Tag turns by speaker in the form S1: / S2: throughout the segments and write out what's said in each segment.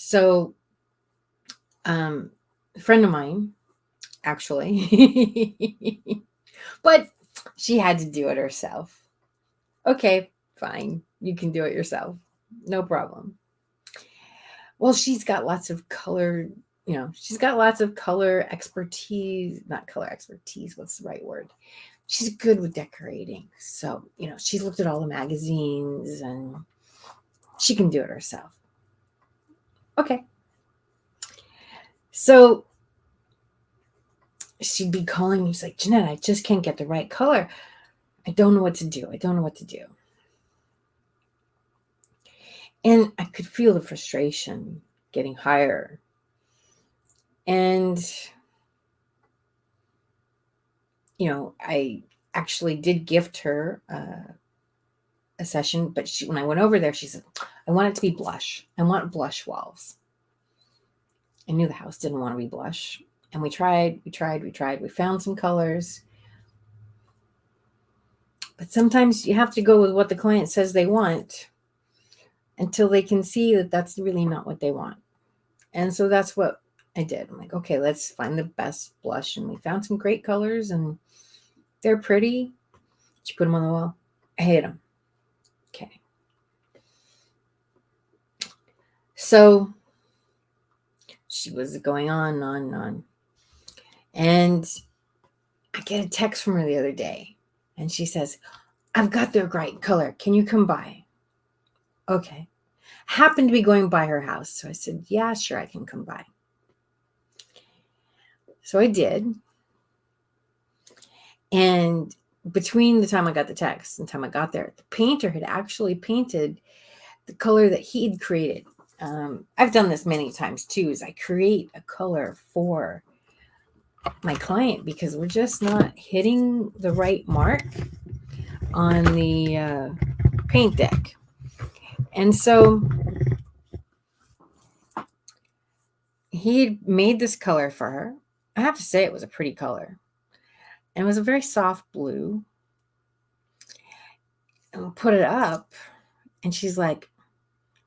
S1: So, a friend of mine, actually, but she had to do it herself. Okay, fine. You can do it yourself. No problem. Well, she's got lots of color, she's got lots of color expertise, not color expertise, what's the right word? She's good with decorating. So, she's looked at all the magazines and she can do it herself. Okay. So she'd be calling me. She's like, Jeanette, I just can't get the right color. I don't know what to do. I don't know what to do. And I could feel the frustration getting higher. And, I actually did gift her a session, but when I went over there, she said, I want it to be blush. I want blush walls. I knew the house didn't want to be blush. And we tried. We found some colors. But sometimes you have to go with what the client says they want until they can see that that's really not what they want. And so that's what I did. I'm like, okay, let's find the best blush. And we found some great colors and they're pretty. She put them on the wall. I hate them. Okay. So she was going on and on and on. And I get a text from her the other day. And she says, I've got the right color. Can you come by? Okay. Happened to be going by her house. So I said, yeah, sure, I can come by. So I did. And between the time I got the text and the time I got there, the painter had actually painted the color that he'd created. I've done this many times too, is I create a color for my client because we're just not hitting the right mark on the paint deck. And so he made this color for her. I have to say it was a pretty color. And it was a very soft blue. And we'll put it up. And she's like,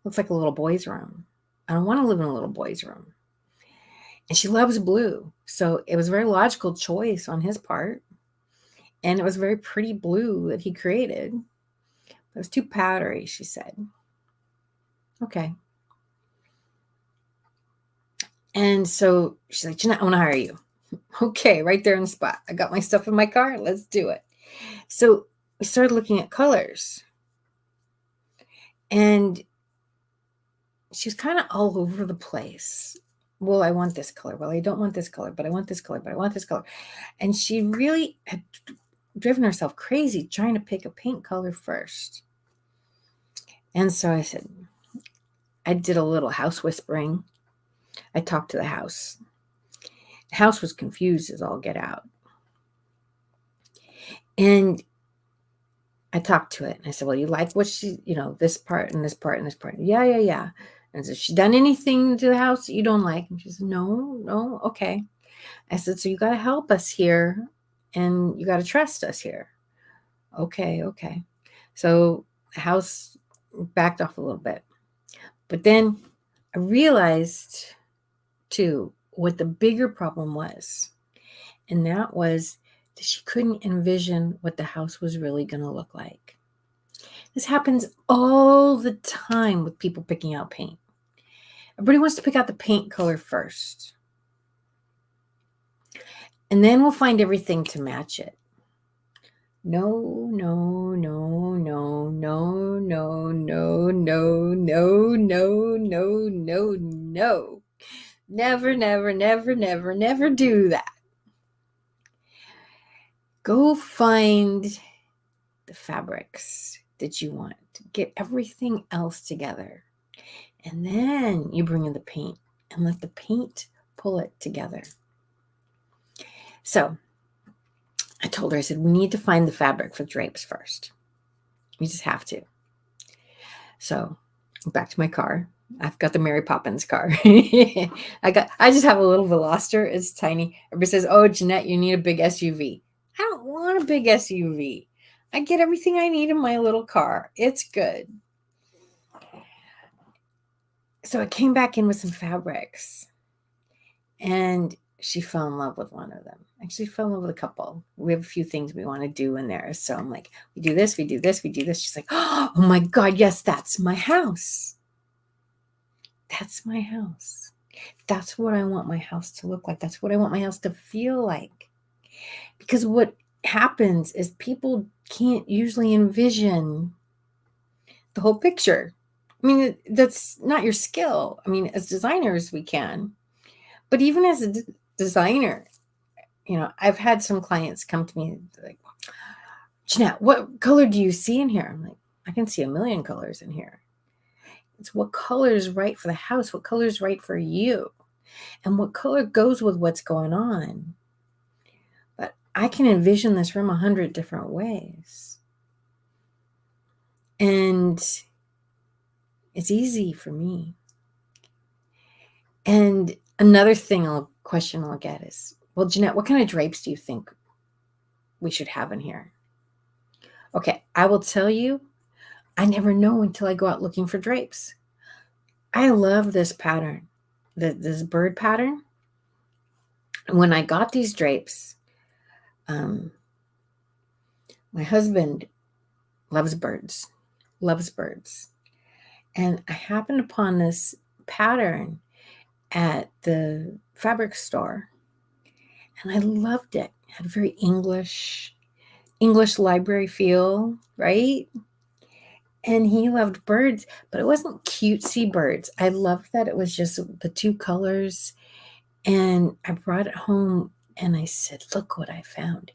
S1: looks like a little boy's room. I don't want to live in a little boy's room. And she loves blue. So it was a very logical choice on his part. And it was a very pretty blue that he created. It was too powdery, she said. Okay. And so she's like, Jeanette, I want to hire you. Okay, right there in the spot. I got my stuff in my car. Let's do it. So we started looking at colors. And she was kind of all over the place. Well, I want this color. Well, I don't want this color, but I want this color, but I want this color. And she really had driven herself crazy trying to pick a paint color first. And so I said, I did a little house whispering. I talked to the house. The house was confused as all get out. And I talked to it. And I said, well, you like what she, this part and this part and this part. Yeah. And so she done anything to the house that you don't like? And she said, no, okay. I said, so you got to help us here and you got to trust us here. Okay. So the house backed off a little bit. But then I realized, too, what the bigger problem was. And that was that she couldn't envision what the house was really going to look like. This happens all the time with people picking out paint. Everybody wants to pick out the paint color first. And then we'll find everything to match it. No. Never do that. Go find the fabrics that you want. Get everything else together. And then you bring in the paint and let the paint pull it together. So I told her, I said, we need to find the fabric for drapes first. We just have to. So back to my car. I've got the Mary Poppins car. I just have a little Veloster. It's tiny. Everybody says, oh, Jeanette, you need a big SUV. I don't want a big SUV. I get everything I need in my little car. It's good. So I came back in with some fabrics, and she fell in love with one of them. Actually, fell in love with a couple. We have a few things we want to do in there. So I'm like, we do this, we do this, we do this. She's like, oh my God, yes, that's my house. That's my house. That's what I want my house to look like. That's what I want my house to feel like. Because what happens is people can't usually envision the whole picture. I mean, that's not your skill. I mean, as designers, we can. But even as a designer, I've had some clients come to me like, Jeanette, what color do you see in here? I'm like, I can see a million colors in here. It's what color is right for the house, what color is right for you, and what color goes with what's going on. But I can envision this room 100 different ways. And it's easy for me. And another question I'll get is, well, Jeanette, what kind of drapes do you think we should have in here? Okay, I will tell you, I never know until I go out looking for drapes. I love this pattern, this bird pattern. When I got these drapes, my husband loves birds. And I happened upon this pattern at the fabric store, and I loved it. It had a very English library feel, right? And he loved birds, but it wasn't cutesy birds. I loved that it was just the two colors. And I brought it home and I said, look what I found.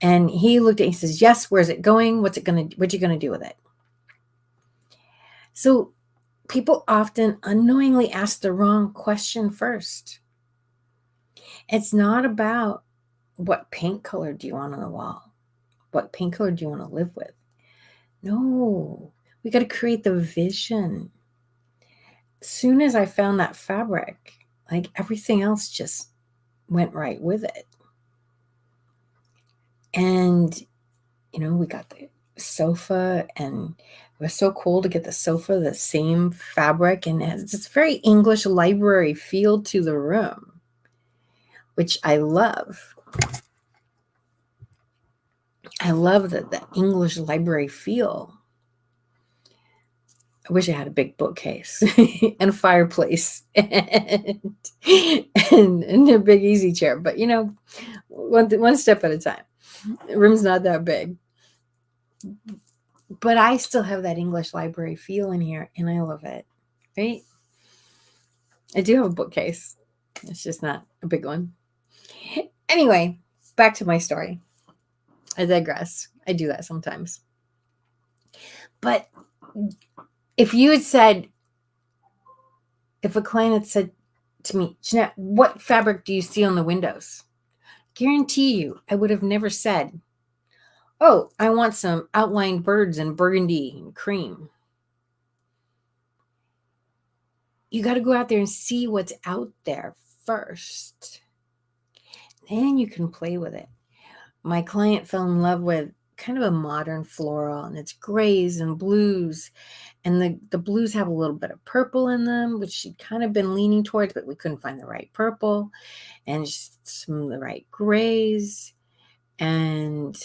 S1: And he looked at it, he says, yes, where's it going? What you going to do with it? So people often unknowingly ask the wrong question first. It's not about what paint color do you want on the wall? What paint color do you want to live with? No, we got to create the vision. As soon as I found that fabric, like everything else just went right with it. And, we got the sofa, and it was so cool to get the sofa, the same fabric, and it has this very English library feel to the room, which I love. I love the English library feel. I wish I had a big bookcase and a fireplace and a big easy chair, but one step at a time. The room's not that big, but I still have that English library feel in here, and I love it. Right? I do have a bookcase. It's just not a big one. Anyway, back to my story. I digress. I do that sometimes. But if a client had said to me, Jeanette, what fabric do you see on the windows? Guarantee you, I would have never said, oh, I want some outlined birds in burgundy and cream. You got to go out there and see what's out there first. Then you can play with it. My client fell in love with kind of a modern floral, and it's grays and blues. And the blues have a little bit of purple in them, which she'd kind of been leaning towards, but we couldn't find the right purple. And some of the right grays. And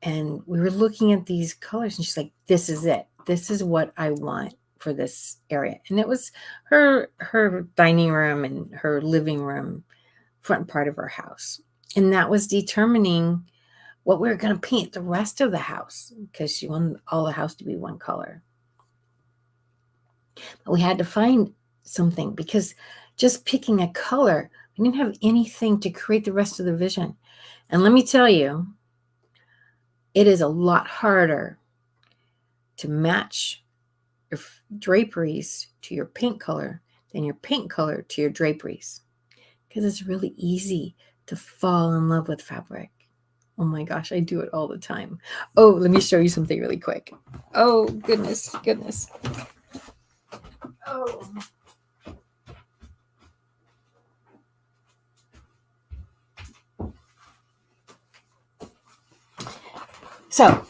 S1: we were looking at these colors, and she's like, this is it. This is what I want for this area. And it was her dining room and her living room, front part of her house. And that was determining what we were going to paint the rest of the house, because she wanted all the house to be one color. But we had to find something, because just picking a color, we didn't have anything to create the rest of the vision. And let me tell you, it is a lot harder to match your draperies to your paint color than your paint color to your draperies, because it's really easy to fall in love with fabric. Oh my gosh, I do it all the time. Oh, let me show you something really quick. Oh, goodness. Oh. So,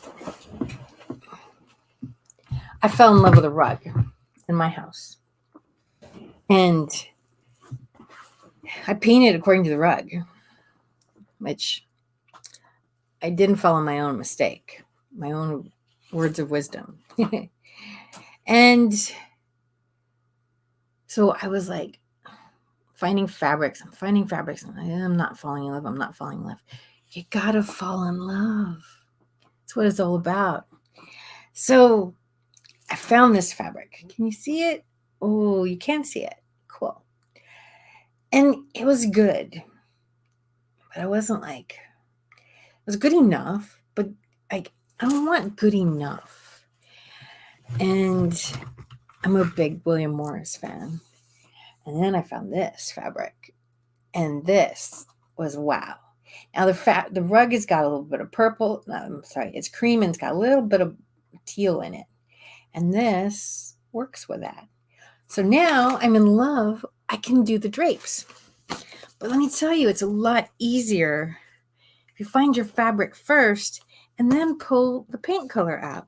S1: I fell in love with a rug. And in my house. And I painted according to the rug, which I didn't follow my own mistake, my own words of wisdom. And so I was like finding fabrics. I'm finding fabrics. And I'm not falling in love. I'm not falling in love. You got to fall in love. That's what it's all about. So I found this fabric. Can you see it? Oh, you can see it. Cool. And it was good. But I wasn't like, it was good enough, but like, I don't want good enough. And I'm a big William Morris fan. And then I found this fabric. And this was wow. Now the rug has got a little bit of purple. I'm sorry, it's cream and it's got a little bit of teal in it. And this works with that. So now I'm in love. I can do the drapes. But let me tell you, it's a lot easier if you find your fabric first and then pull the paint color out.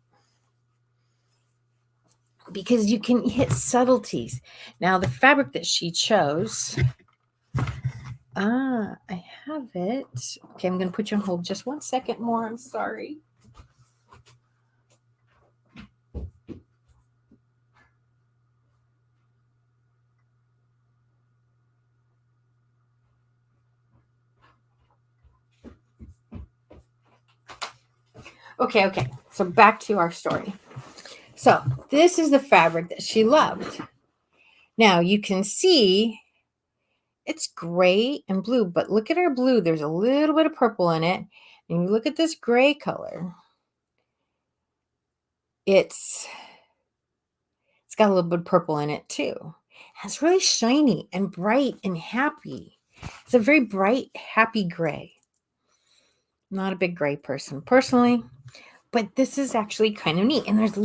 S1: Because you can hit subtleties. Now the fabric that she chose, I have it. Okay, I'm going to put you on hold just 1 second more. I'm sorry. Okay. So back to our story. So this is the fabric that she loved. Now you can see it's gray and blue, but look at her blue. There's a little bit of purple in it. And you look at this gray color. It's got a little bit of purple in it too. And it's really shiny and bright and happy. It's a very bright, happy gray. I'm not a big gray person personally, but this is actually kind of neat. And there's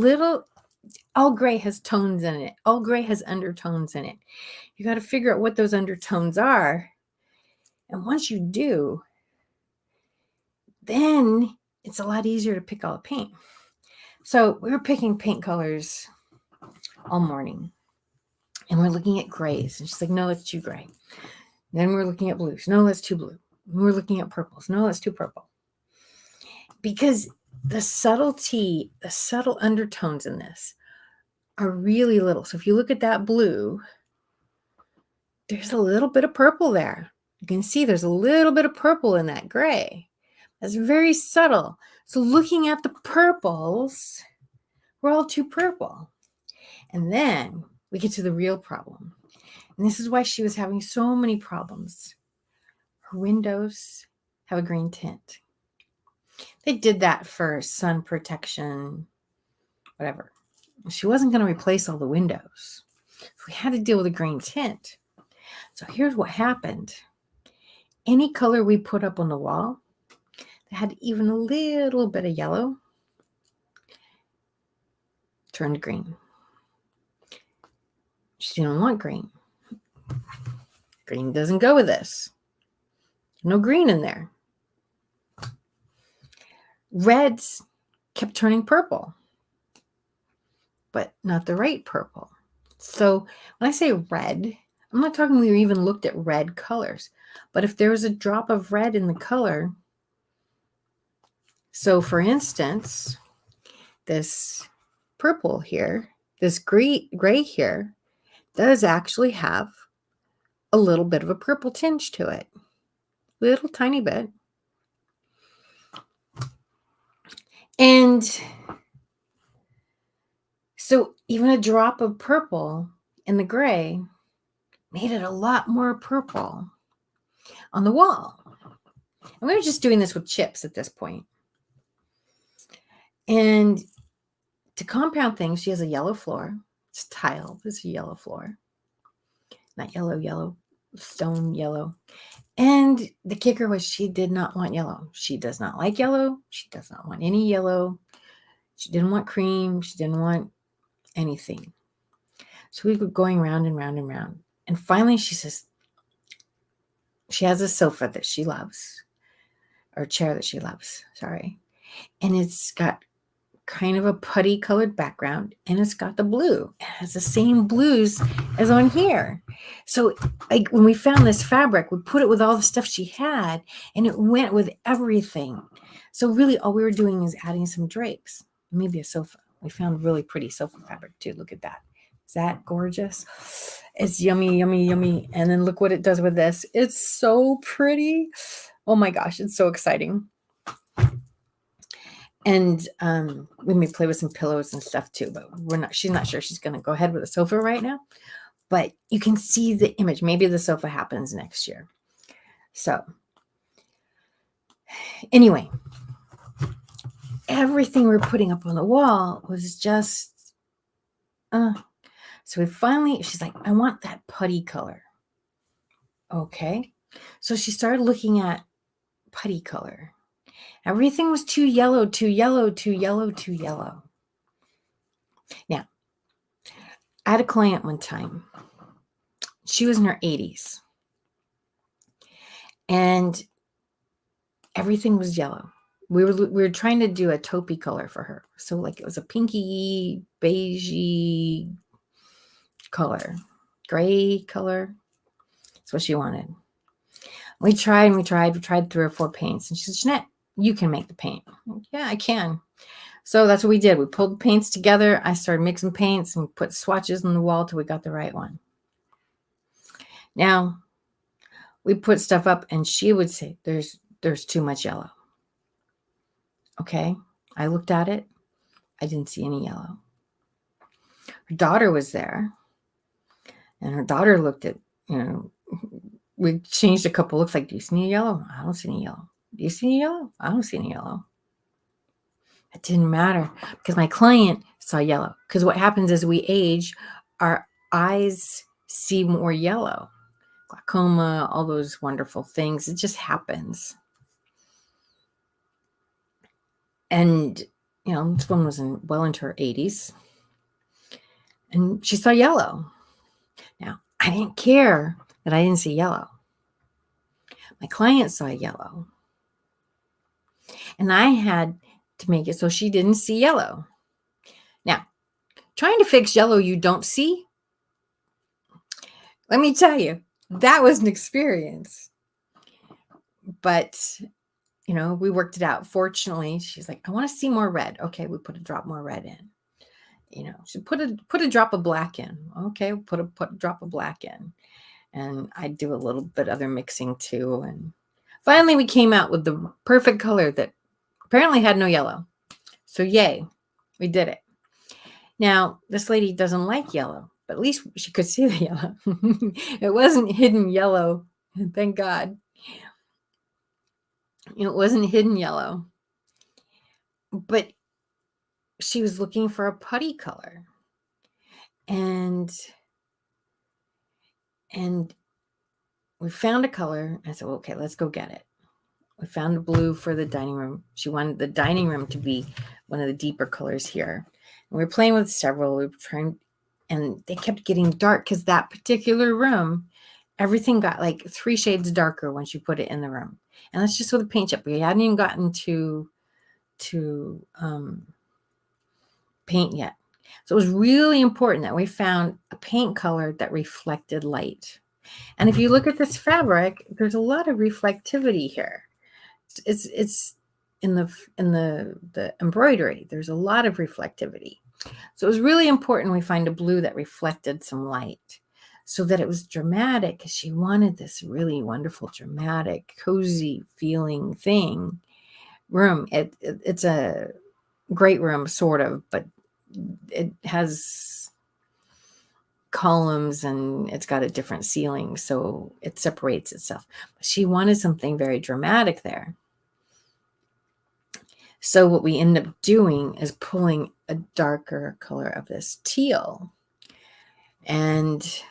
S1: all gray has tones in it. All gray has undertones in it. You got to figure out what those undertones are. And once you do, then it's a lot easier to pick all the paint. So we were picking paint colors all morning. And we're looking at grays. And she's like, no, it's too gray. Then we're looking at blues. No, that's too blue. And we're looking at purples. No, that's too purple. Because the subtlety, the subtle undertones in this are really little. So if you look at that blue, there's a little bit of purple there. You can see there's a little bit of purple in that gray. That's very subtle. So looking at the purples, we're all too purple. And then we get to the real problem. And this is why she was having so many problems. Her windows have a green tint. They did that for sun protection, whatever. She wasn't going to replace all the windows. So we had to deal with a green tint. So here's what happened. Any color we put up on the wall that had even a little bit of yellow turned green. She didn't want green. Green doesn't go with this. No green in there. Reds kept turning purple, but not the right purple. So when I say red, I'm not talking we even looked at red colors, but if there was a drop of red in the color, so for instance, this purple here, this gray here, does actually have a little bit of a purple tinge to it. Little tiny bit. And so even a drop of purple in the gray made it a lot more purple on the wall. And we were just doing this with chips at this point. And to compound things, she has a yellow floor. It's tiled. It's a yellow floor. Not yellow, stone yellow. And the kicker was she did not want yellow. She does not like yellow. She does not want any yellow. She didn't want cream. She didn't want anything. So we were going round and round and round. And finally she says, she has a sofa that she loves, or a chair that she loves, sorry. And it's got kind of a putty colored background, and it's got the blue. It has the same blues as on here. So like when we found this fabric, we put it with all the stuff she had, and it went with everything. So really all we were doing is adding some drapes, maybe a sofa. We found really pretty sofa fabric too. Look at that. Is that gorgeous? It's yummy, yummy, yummy. And then look what it does with this. It's so pretty. Oh my gosh, it's so exciting. And we may play with some pillows and stuff too, but she's not sure she's going to go ahead with a sofa right now. But you can see the image. Maybe the sofa happens next year. So anyway, everything we're putting up on the wall was just, so we finally, she's like, I want that putty color. Okay. So she started looking at putty color. Everything was too yellow, too yellow, too yellow, too yellow. Now, I had a client one time. She was in her 80s. And everything was yellow. We were trying to do a taupey color for her. So like it was a pinky, beigey color, gray color. That's what she wanted. We tried 3 or 4 paints. And she said, Jeanette, you can make the paint. Like, yeah, I can. So that's what we did. We pulled the paints together. I started mixing paints and put swatches on the wall till we got the right one. Now, we put stuff up and she would say, there's too much yellow. Okay. I looked at it. I didn't see any yellow. Her daughter was there. And her daughter looked at, we changed a couple looks like, do you see any yellow? I don't see any yellow. Do you see any yellow? I don't see any yellow. It didn't matter because my client saw yellow. Because what happens as we age, our eyes see more yellow. Glaucoma, all those wonderful things. It just happens. And, this one was well into her 80s. And she saw yellow. Now, I didn't care that I didn't see yellow. My client saw yellow. And I had to make it so she didn't see yellow. Now, trying to fix yellow you don't see, let me tell you, that was an experience. But, we worked it out. Fortunately, she's like, I want to see more red. Okay, we put a drop more red in. She put a drop of black in. Okay, put a drop of black in. And I do a little bit other mixing too. And finally we came out with the perfect color that apparently had no yellow. So yay, we did it. Now, this lady doesn't like yellow, but at least she could see the yellow. It wasn't hidden yellow. Thank God. It wasn't hidden yellow. But she was looking for a putty color. And we found a color. I said, well, okay, let's go get it. We found a blue for the dining room. She wanted the dining room to be one of the deeper colors here. And we were playing with several. We were trying, and they kept getting dark because that particular room, everything got like 3 shades darker once you put it in the room. And that's just with the paint chip. We hadn't even gotten to paint yet. So it was really important that we found a paint color that reflected light. And if you look at this fabric, there's a lot of reflectivity here. It's in the embroidery. There's a lot of reflectivity. So it was really important we find a blue that reflected some light so that it was dramatic, because she wanted this really wonderful, dramatic, cozy feeling room. It's a great room, sort of, but it has columns and it's got a different ceiling, so it separates itself. But she wanted something very dramatic there. So what we end up doing is pulling a darker color of this teal and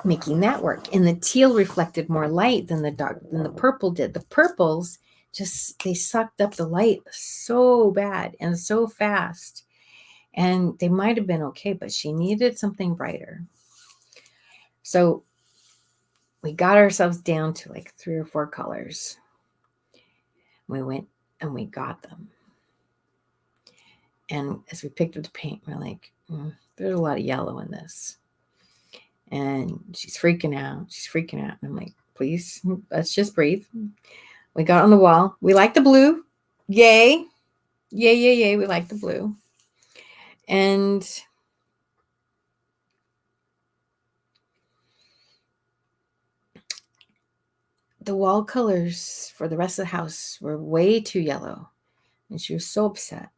S1: making that work. And the teal reflected more light than the purple did. The purples they sucked up the light so bad and so fast. And they might have been okay, but she needed something brighter. So we got ourselves down to like 3 or 4 colors. We went and we got them. And as we picked up the paint, we're like, there's a lot of yellow in this. And she's freaking out. She's freaking out. And I'm like, please, let's just breathe. We got on the wall. We like the blue. Yay. Yay, yay, yay. We like the blue. And the wall colors for the rest of the house were way too yellow. And she was so upset.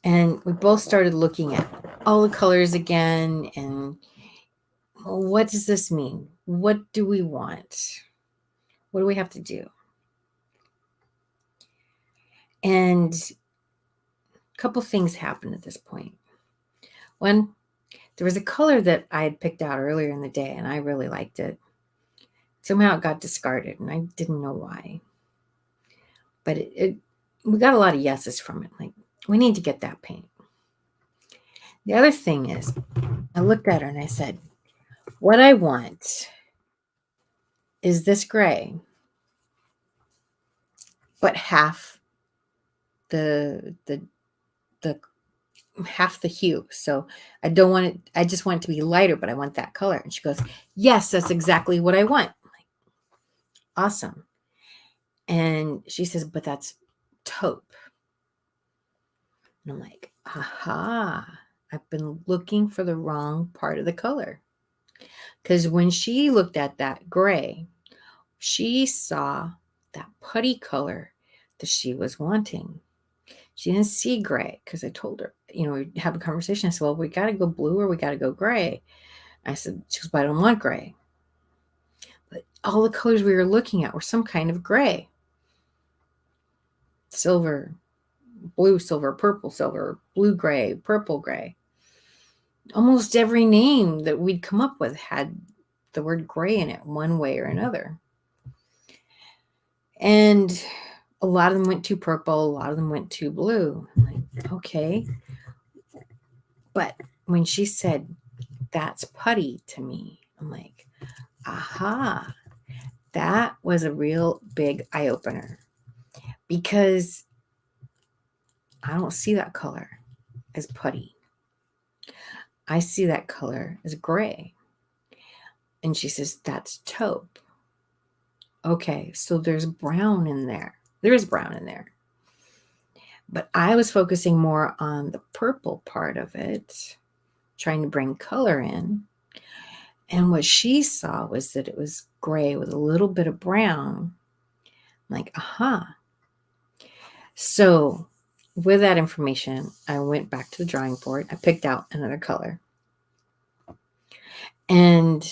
S1: And we both started looking at all the colors again. And well, what does this mean? What do we want? What do we have to do? And a couple things happened at this point. One, there was a color that I had picked out earlier in the day, and I really liked it. Somehow it got discarded, and I didn't know why. But we got a lot of yeses from it. Like, we need to get that paint. The other thing is, I looked at her and I said, what I want is this gray, but half the half the hue. So I don't want it, I just want it to be lighter, but I want that color. And she goes, yes, that's exactly what I want. I'm like, awesome. And she says, but that's taupe. And I'm like, aha, I've been looking for the wrong part of the color. Because when she looked at that gray, she saw that putty color that she was wanting. She didn't see gray because I told her, we have a conversation. I said, well, we got to go blue or we got to go gray. I said, she goes, but I don't want gray. But all the colors we were looking at were some kind of gray. Silver, blue, silver, purple, silver, blue, gray, purple, gray. Almost every name that we'd come up with had the word gray in it one way or another. And a lot of them went to purple. A lot of them went to blue. I'm like, okay. But when she said, that's putty to me, I'm like, aha, that was a real big eye opener. Because I don't see that color as putty. I see that color as gray. And she says, that's taupe. Okay, so there's brown in there. There is brown in there. But I was focusing more on the purple part of it, trying to bring color in. And what she saw was that it was gray with a little bit of brown. I'm like, aha. So with that information, I went back to the drawing board. I picked out another color. And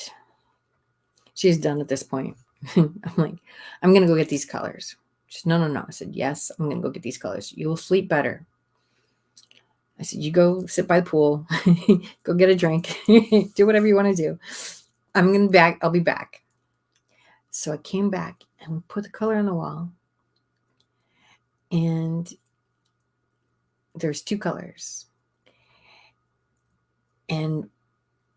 S1: she's done at this point. I'm like, I'm going to go get these colors. She said, no. I said, yes, I'm going to go get these colors. You will sleep better. I said, you go sit by the pool, go get a drink, do whatever you want to do. I'll be back. So I came back and we put the color on the wall. And there's two colors. And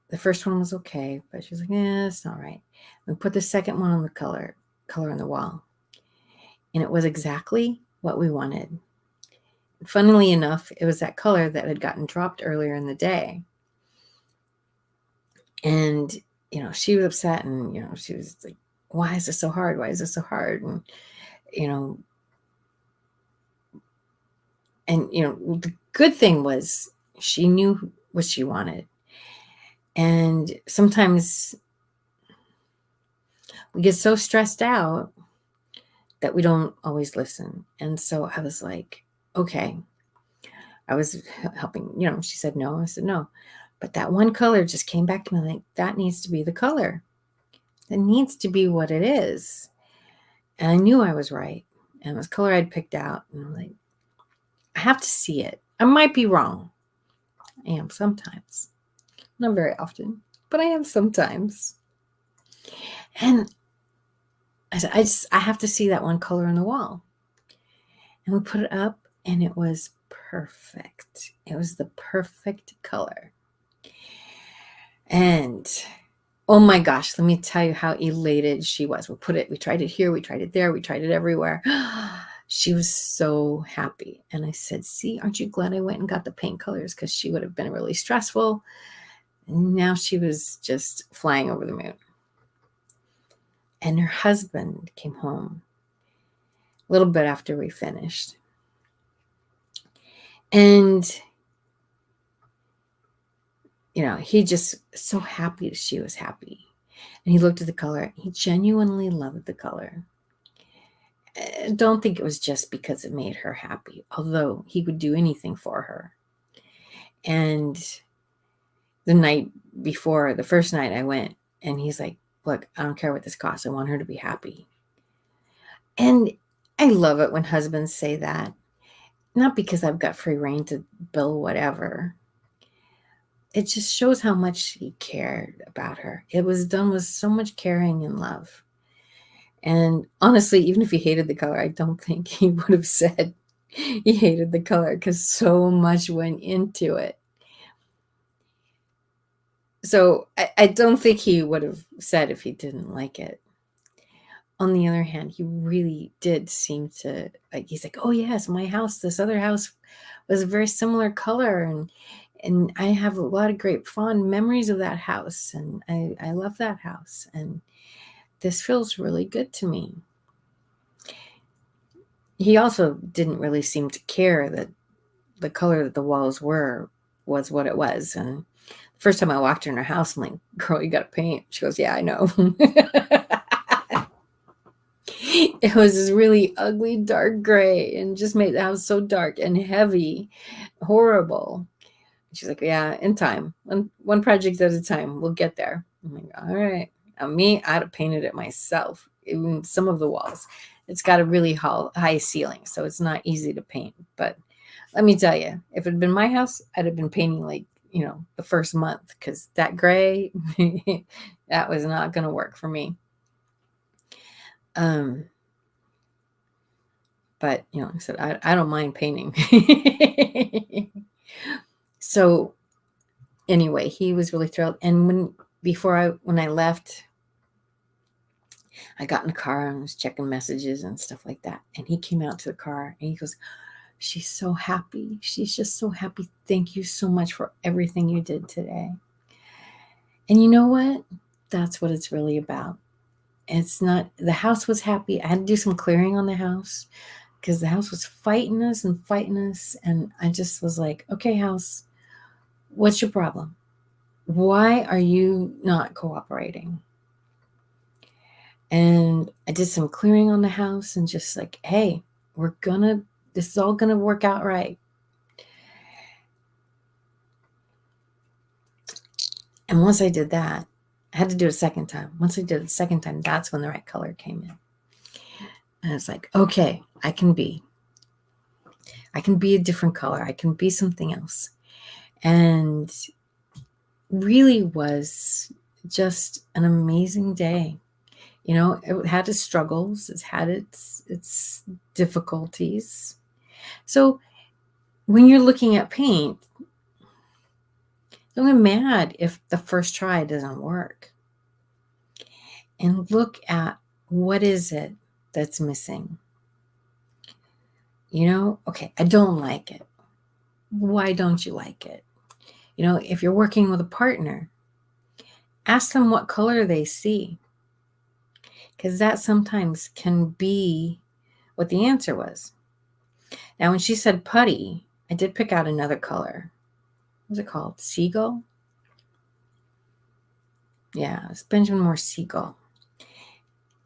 S1: the first one was okay, but she was like, it's not right. We put the second one on the color on the wall. And it was exactly what we wanted. Funnily enough, it was that color that had gotten dropped earlier in the day. And, she was upset and, she was like, why is this so hard? Why is this so hard? And, the good thing was she knew what she wanted. And sometimes we get so stressed out that we don't always listen. And so I was like, okay. I was helping, she said no. I said no. But that one color just came back to me like, that needs to be the color. That needs to be what it is. And I knew I was right. And it was color I'd picked out. And I'm like, I have to see it. I might be wrong. I am sometimes. Not very often, but I am sometimes. And I said, I have to see that one color on the wall. And we put it up and it was perfect. It was the perfect color. And oh my gosh, let me tell you how elated she was. We tried it here, we tried it there, we tried it everywhere. She was so happy. And I said, see, aren't you glad I went and got the paint colors? Because she would have been really stressful. And now she was just flying over the moon. And her husband came home a little bit after we finished. And, he just so happy that she was happy. And he looked at the color. He genuinely loved the color. I don't think it was just because it made her happy, although he would do anything for her. And the night before, the first night I went, and he's like, look, I don't care what this costs. I want her to be happy. And I love it when husbands say that. Not because I've got free reign to bill whatever. It just shows how much he cared about her. It was done with so much caring and love. And honestly, even if he hated the color, I don't think he would have said he hated the color because so much went into it. So I don't think he would have said if he didn't like it. On the other hand, he really did seem to, he's like, oh yes, my house, this other house was a very similar color. And I have a lot of great fond memories of that house. And I love that house. And this feels really good to me. He also didn't really seem to care that the color that the walls was what it was. And the first time I walked in her house, I'm like, girl, you got to paint. She goes, yeah, I know. It was this really ugly dark gray and just made the house so dark and heavy, horrible. She's like, yeah, in time. One project at a time. We'll get there. I'm like, all right. Me, I'd have painted it myself. Even some of the walls. It's got a really high ceiling, so it's not easy to paint. But let me tell you, if it had been my house, I'd have been painting like, the first month, because that gray, that was not going to work for me. But, like I said, I don't mind painting. So anyway, he was really thrilled. And when I left, I got in the car and was checking messages and stuff like that. And he came out to the car and he goes, she's so happy. She's just so happy. Thank you so much for everything you did today. And you know what? That's what it's really about. It's not, the house was happy. I had to do some clearing on the house because the house was fighting us. And I just was like, okay, house, what's your problem? Why are you not cooperating? And I did some clearing on the house and just like, hey, this is all gonna work out right. And once I did that, I had to do it a second time. Once I did it a second time, that's when the right color came in. And it's like, okay, I can be a different color. I can be something else. And really was just an amazing day. It had its struggles. It's had its difficulties. So when you're looking at paint, don't get mad if the first try doesn't work. And look at what is it that's missing. Okay, I don't like it. Why don't you like it? If you're working with a partner, ask them what color they see. Because that sometimes can be what the answer was. Now, when she said putty, I did pick out another color. What was it called? Seagull? Yeah, it's Benjamin Moore Seagull.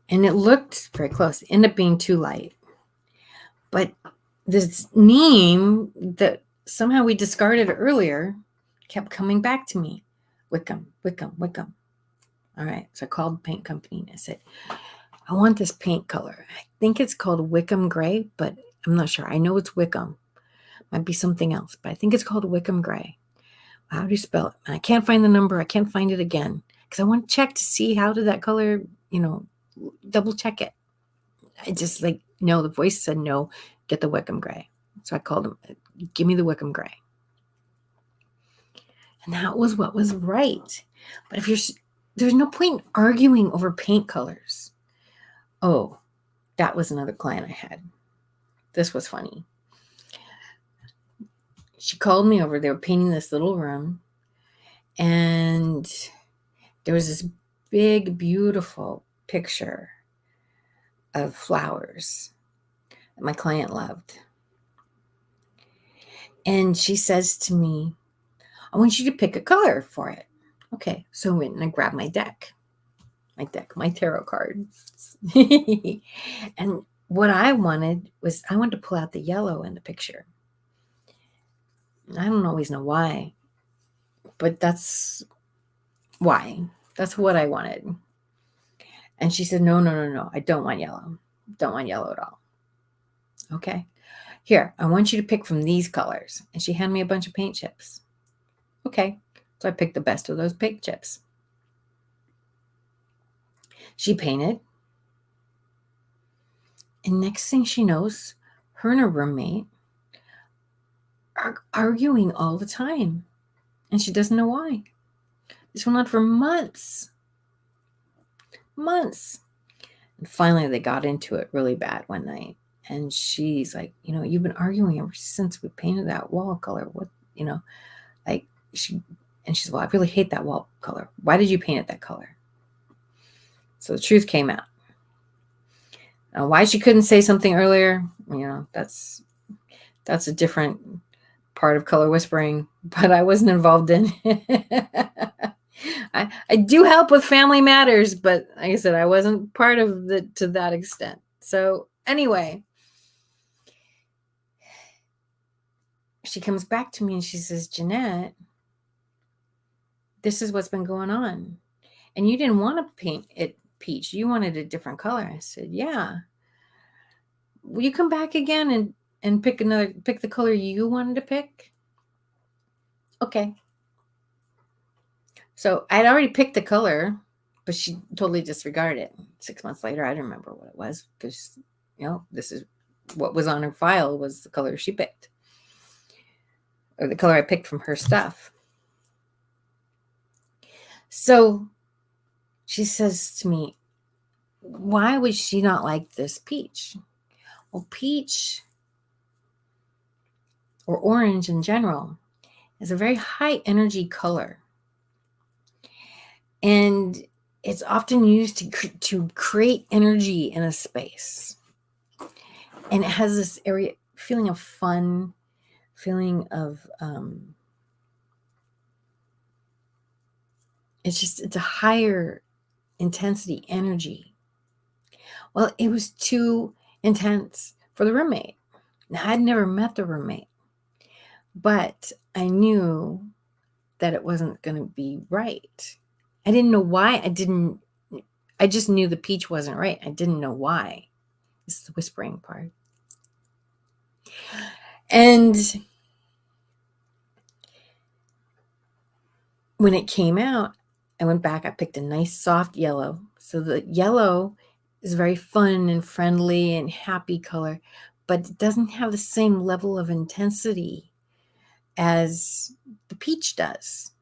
S1: And it looked very close. It ended up being too light. But this neem that somehow we discarded earlier kept coming back to me. Wickham, Wickham, Wickham. All right, so I called the paint company and I said, I want this paint color. I think it's called Wickham Gray, but I'm not sure. I know it's Wickham. Might be something else, but I think it's called Wickham Gray. How do you spell it? And I can't find the number. I can't find it again because I want to check to see how did that color, double check it. I just no, the voice said no, get the Wickham Gray. So I called him, give me the Wickham Gray. And that was what was right. But there's no point in arguing over paint colors. Oh, that was another client I had. this was funny. She called me over. They were painting this little room, and there was this big, beautiful picture of flowers that my client loved. And she says to me, I want you to pick a color for it. Okay, so I went and I grabbed my tarot cards. And what I wanted to pull out the yellow in the picture. I don't always know why, but that's why. That's what I wanted. And she said, no, I don't want yellow. Don't want yellow at all. Okay. Here, I want you to pick from these colors. And she handed me a bunch of paint chips. Okay. So I picked the best of those paint chips. She painted. And next thing she knows, her and her roommate are arguing all the time. And she doesn't know why. This went on for months. Months. And finally, they got into it really bad one night. And she's like, you've been arguing ever since we painted that wall color. What, she said, well, I really hate that wall color. Why did you paint it that color? So the truth came out. Why she couldn't say something earlier, that's a different part of color whispering, but I wasn't involved in. I do help with family matters, but like I said, I wasn't part of it to that extent. So anyway, she comes back to me and she says, Jeanette, this is what's been going on. And you didn't want to paint it peach. You wanted a different color. I said, yeah. Will you come back again and pick the color you wanted to pick? Okay. So I'd already picked the color, but she totally disregarded it. 6 months later, I don't remember what it was because, this is what was on her file was the color she picked. Or the color I picked from her stuff. So she says to me, why would she not like this peach? Well, peach or orange in general is a very high energy color. And it's often used to create energy in a space. And it has this feeling of fun, feeling of, it's a higher intensity energy. Well, it was too intense for the roommate. Now, I'd never met the roommate, but I knew that it wasn't going to be right. I didn't know why. I just knew the peach wasn't right. I didn't know why. This is the whispering part. And when it came out, I went back, I picked a nice soft yellow. So the yellow is very fun and friendly and happy color, but it doesn't have the same level of intensity as the peach does.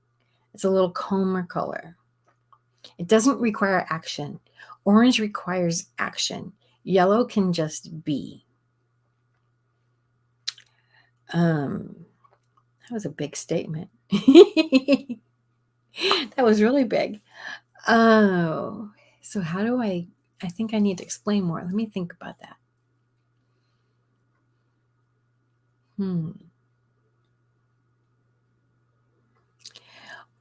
S1: It's a little calmer color. It doesn't require action. Orange requires action. Yellow can just be. That was a big statement. That was really big. Oh, so how do I think I need to explain more. Let me think about that.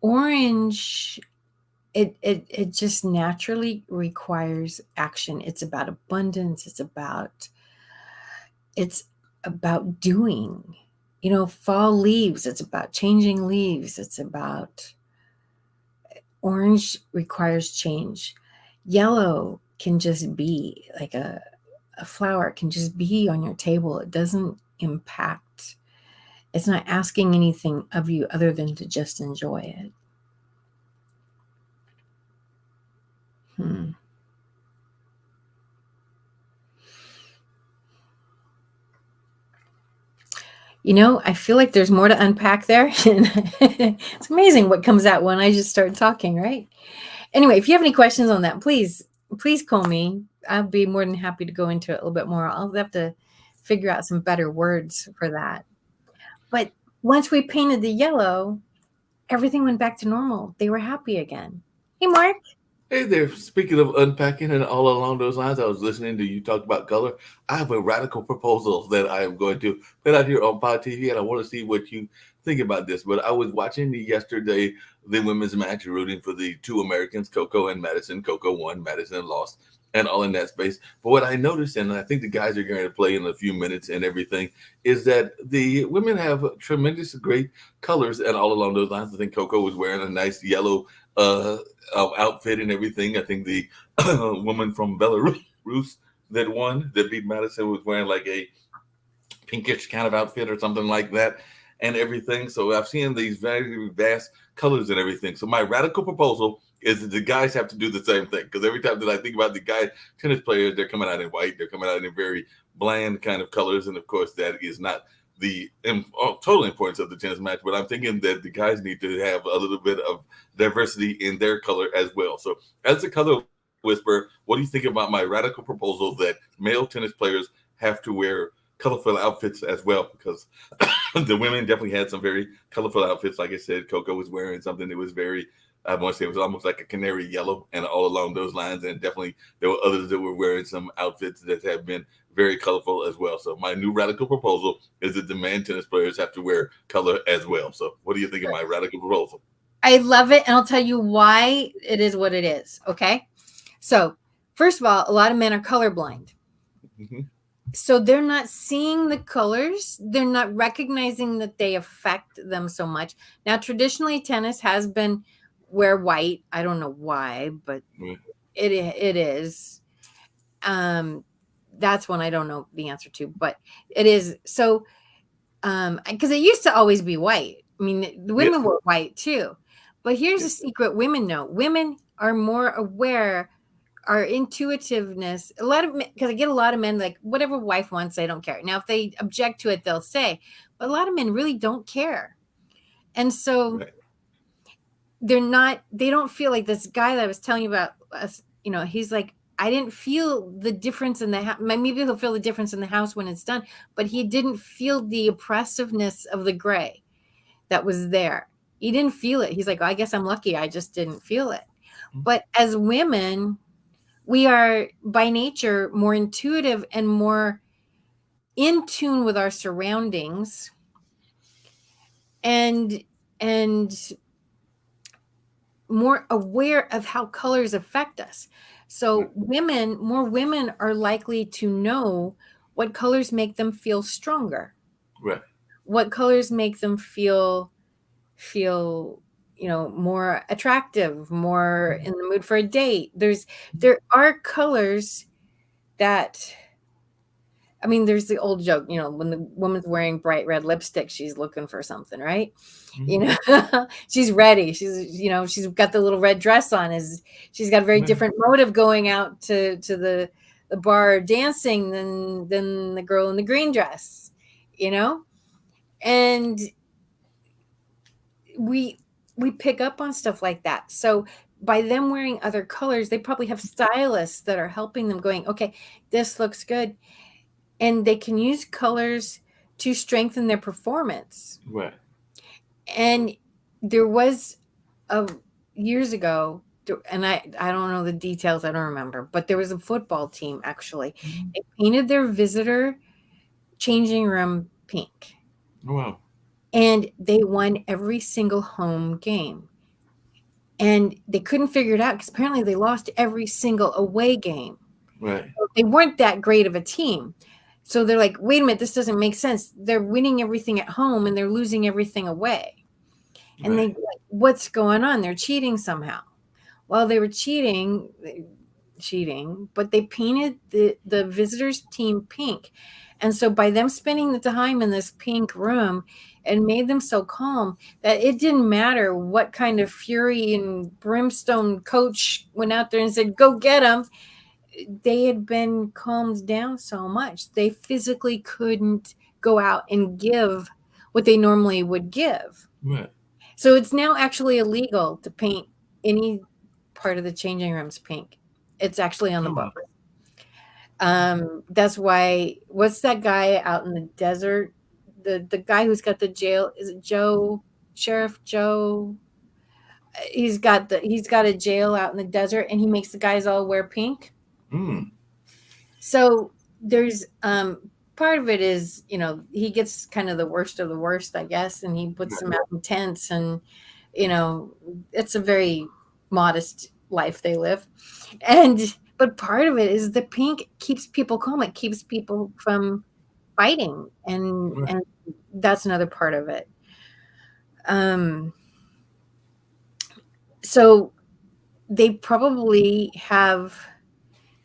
S1: Orange, it just naturally requires action. It's about abundance. It's about doing. Fall leaves, it's about changing leaves. It's about orange requires change. Yellow can just be like a flower. It can just be on your table. It doesn't impact. It's not asking anything of you other than to just enjoy it. I feel like there's more to unpack there. It's amazing what comes out when I just start talking, right? Anyway, if you have any questions on that, please call me. I'll be more than happy to go into it a little bit more. I'll have to figure out some better words for that. But once we painted the yellow, everything went back to normal. They were happy again. Hey, Mark.
S2: Hey there. Speaking of unpacking and all along those lines, I was listening to you talk about color. I have a radical proposal that I am going to put out here on Pod TV, and I want to see what you think about this. But I was watching yesterday the women's match, rooting for the two Americans, Coco and Madison. Coco won, Madison lost, and all in that space. But what I noticed, and I think the guys are going to play in a few minutes and everything, is that the women have tremendous, great colors, and all along those lines. I think Coco was wearing a nice yellow uh, outfit and everything. I think the woman from Belarus that won, that beat Madison, was wearing like a pinkish kind of outfit or something like that and everything. So I've seen these very vast colors and everything. So my radical proposal is that the guys have to do the same thing. Because every time that I think about the guy tennis players, they're coming out in white, they're coming out in very bland kind of colors. And of course, that is not the total importance of the tennis match. But I'm thinking that the guys need to have a little bit of diversity in their color as well. So as a color whisperer, what do you think about my radical proposal that male tennis players have to wear colorful outfits as well? Because the women definitely had some very colorful outfits. Like I said, Coco was wearing something that was very, I want to say it was almost like a canary yellow and all along those lines. And definitely there were others that were wearing some outfits that have been very colorful as well. So my new radical proposal is that the man tennis players have to wear color as well. So what do you think of my radical proposal?
S1: I love it. And I'll tell you why it is what it is. Okay. So, first of all, a lot of men are colorblind.
S2: Mm-hmm.
S1: So they're not seeing the colors. They're not recognizing that they affect them so much. Now, traditionally, tennis has been wear white. I don't know why, but it is. Um, that's one I don't know the answer to, but it is. So, because it used to always be white. I mean, the
S2: Yes.
S1: women were white too. But here's a
S2: Yes.
S1: secret women know. Women are more aware, our intuitiveness. A lot of, because I get a lot of men like, whatever wife wants, I don't care. Now, if they object to it, they'll say, but a lot of men really don't care. And so
S2: Right.
S1: they don't feel like this guy that I was telling you about us, he's like, I didn't feel the difference in the house. Maybe he'll feel the difference in the house when it's done, but he didn't feel the oppressiveness of the gray that was there. He didn't feel it. He's like, I guess I'm lucky. I just didn't feel it. But as women, we are by nature more intuitive and more in tune with our surroundings, and and more aware of how colors affect us.
S2: Right.
S1: So more women are likely to know what colors make them feel stronger,
S2: Right.
S1: what colors make them feel more attractive, more in the mood for a date. There are colors that, I mean, there's the old joke, when the woman's wearing bright red lipstick, she's looking for something, right?
S2: Mm-hmm.
S1: She's ready. She's got the little red dress on. She's got a very
S2: Right.
S1: different motive going out to the bar dancing than the girl in the green dress, you know? And we we pick up on stuff like that. So by them wearing other colors, they probably have stylists that are helping them going, okay, this looks good. And they can use colors to strengthen their performance.
S2: Right.
S1: And there was a years ago, and I don't know the details, I don't remember, but there was a football team actually.
S2: Mm-hmm.
S1: They painted their visitor changing room pink,
S2: Oh, wow.
S1: and they won every single home game. And they couldn't figure it out because apparently they lost every single away game.
S2: Right.
S1: They weren't that great of a team. So they're like, wait a minute, this doesn't make sense. They're winning everything at home and they're losing everything away. And they
S2: Right.
S1: like, what's going on? They're cheating somehow. Well, they were cheating, but they painted the visitors team pink. And so by them spending the time in this pink room, it made them so calm that it didn't matter what kind of fury and brimstone coach went out there and said, go get them. They had been calmed down so much. They physically couldn't go out and give what they normally would give.
S2: Right.
S1: So it's now actually illegal to paint any part of the changing rooms pink. It's actually on the
S2: Oh, wow.
S1: book. That's why. What's that guy out in the desert? The guy who's got the jail, is it Joe? Sheriff Joe? He's got a jail out in the desert, and he makes the guys all wear pink.
S2: Mm,
S1: So there's part of it is, he gets kind of the worst of the worst, I guess, and he puts
S2: right.
S1: them out in tents, and you know it's a very modest life they live. And but part of it is the pink keeps people calm. It keeps people from fighting, and that's another part of it. um so they probably have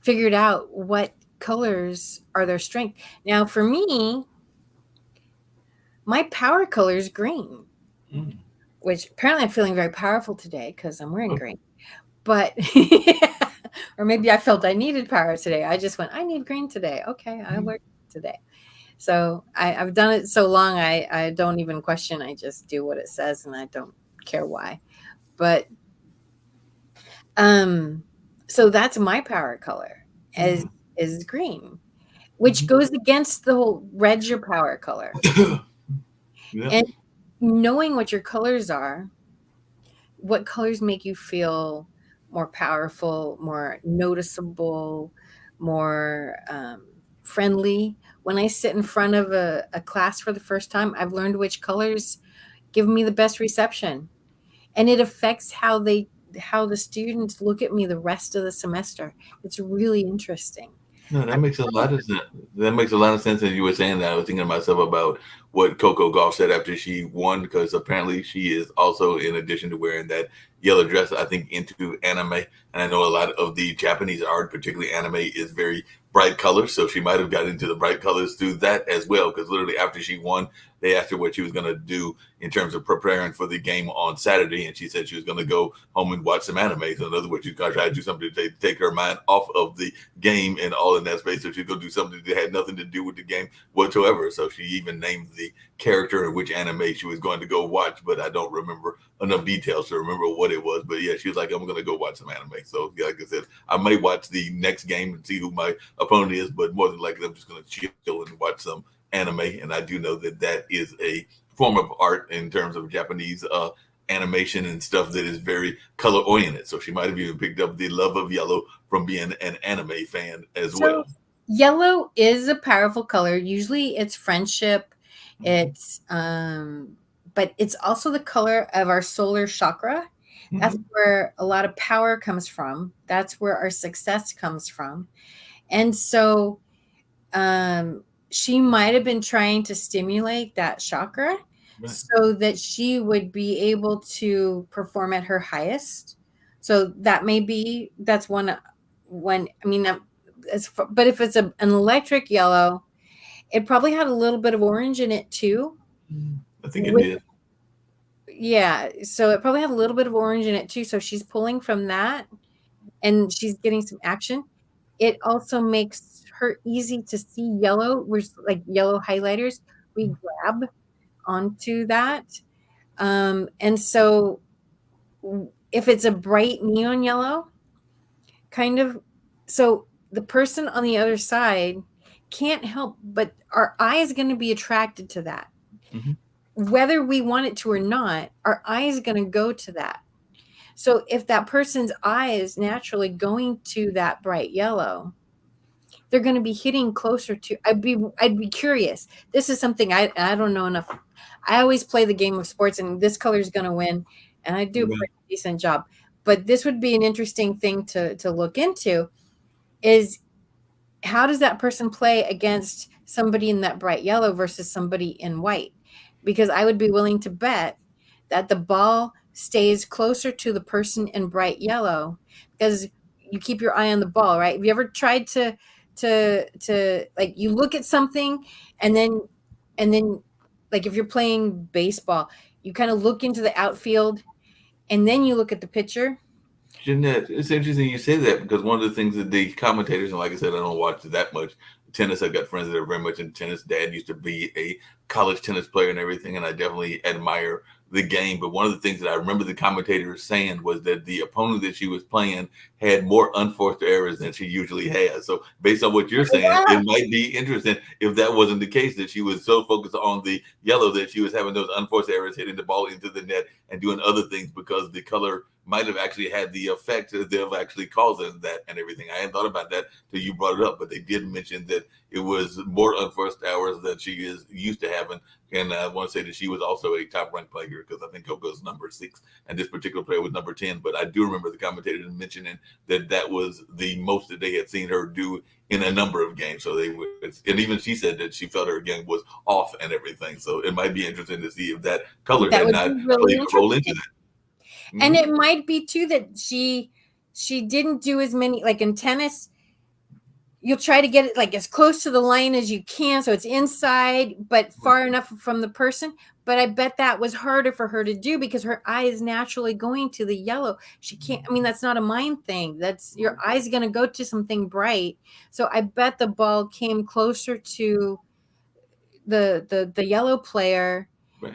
S1: figured out what colors are their strength. Now for me, my power color is green,
S2: Mm,
S1: which apparently I'm feeling very powerful today because I'm wearing
S2: okay.
S1: green. But or maybe I felt I needed power today. I just went, I need green today. Okay, I
S2: Mm,
S1: wear green today. So I've done it so long, I don't even question. I just do what it says, and I don't care why. But um, so that's my power color, as
S2: mm,
S1: is green, which
S2: mhm.
S1: goes against the whole red's your power color.
S2: Yeah.
S1: And knowing what your colors are, what colors make you feel more powerful, more noticeable, more friendly. When I sit in front of a class for the first time, I've learned which colors give me the best reception, and it affects how the students look at me the rest of the semester. It's really interesting.
S2: No, that
S1: I'm
S2: makes a
S1: telling
S2: lot of sense. That makes a lot of sense. As you were saying that, I was thinking to myself about what Coco Gauff said after she won, because apparently she is also, in addition to wearing that yellow dress, I think into anime. And I know a lot of the Japanese art, particularly anime, is very bright colors. So she might have got into the bright colors through that as well. Because literally after she won, they asked her what she was going to do in terms of preparing for the game on Saturday, and she said she was going to go home and watch some anime. So in other words, she's going to try to do something to take her mind off of the game and all in that space. So she'd go do something that had nothing to do with the game whatsoever. So she even named the character in which anime she was going to go watch, but I don't remember enough details to remember what it was. But yeah, she was like, I'm going to go watch some anime. So yeah, like I said, I may watch the next game and see who my opponent is, but more than likely, I'm just going to chill and watch some anime. And I do know that that is a form of art in terms of Japanese animation and stuff that is very color oriented. So she might have even picked up the love of yellow from being an anime fan as
S1: So
S2: well.
S1: yellow is a powerful color. Usually it's friendship.
S2: Mm-hmm.
S1: It's but it's also the color of our solar chakra. That's
S2: Mm-hmm.
S1: where a lot of power comes from. That's where our success comes from. And so um she might have been trying to stimulate that chakra
S2: Right.
S1: so that she would be able to perform at her highest. So that may be that's one. I mean, but if it's an electric yellow, it probably had a little bit of orange in it too.
S2: I think it
S1: With
S2: did.
S1: Yeah, so it probably had a little bit of orange in it too. So she's pulling from that, and she's getting some action. It also makes her easy to see yellow, which like yellow highlighters. We grab onto that. And so if it's a bright neon yellow, kind of, so the person on the other side can't help but our eye is going to be attracted to that.
S2: Mm-hmm.
S1: Whether we want it to or not, our eye is going to go to that. So if that person's eye is naturally going to that bright yellow, they're going to be hitting closer to. I'd be curious. This is something I don't know enough. I always play the game of sports, and this color is going to win, and I do a
S2: Right.
S1: pretty decent job. But this would be an interesting thing to look into, is how does that person play against somebody in that bright yellow versus somebody in white? Because I would be willing to bet that the ball stays closer to the person in bright yellow, because you keep your eye on the ball, right? Have you ever tried to like, you look at something, and then like if you're playing baseball, you kind of look into the outfield, and then you look at the pitcher.
S2: Jeanette, it's interesting you say that, because one of the things that the commentators, and like I said, I don't watch that much tennis. I've got friends that are very much in tennis. Dad used to be a college tennis player and everything, and I definitely admire the game. But one of the things that I remember the commentator saying was that the opponent that she was playing had more unforced errors than she usually has. So based on what you're saying,
S1: Yeah.
S2: it might be interesting if that wasn't the case, that she was so focused on the yellow that she was having those unforced errors, hitting the ball into the net and doing other things, because the color might have actually had the effect of actually causing that and everything. I hadn't thought about that till you brought it up, but they did mention that it was more unforced hours than she is used to having. And I want to say that she was also a top ranked player, because I think Coco's number 6 and this particular player was number 10. But I do remember the commentators mentioning that that was the most that they had seen her do in a number of games. So they would, and even she said that she felt her game was off and everything. So it might be interesting to see if that color
S1: That
S2: had
S1: would
S2: not
S1: be really
S2: played a role into
S1: interesting.
S2: that.
S1: And
S2: Mm-hmm.
S1: it might be too that she didn't do as many, like in tennis, you'll try to get it like as close to the line as you can so it's inside but far enough from the person. But I bet that was harder for her to do because her eye is naturally going to the yellow. She can't, I mean, that's not a mind thing, that's your eye's going to go to something bright. So I bet the ball came closer to the yellow player
S2: Right.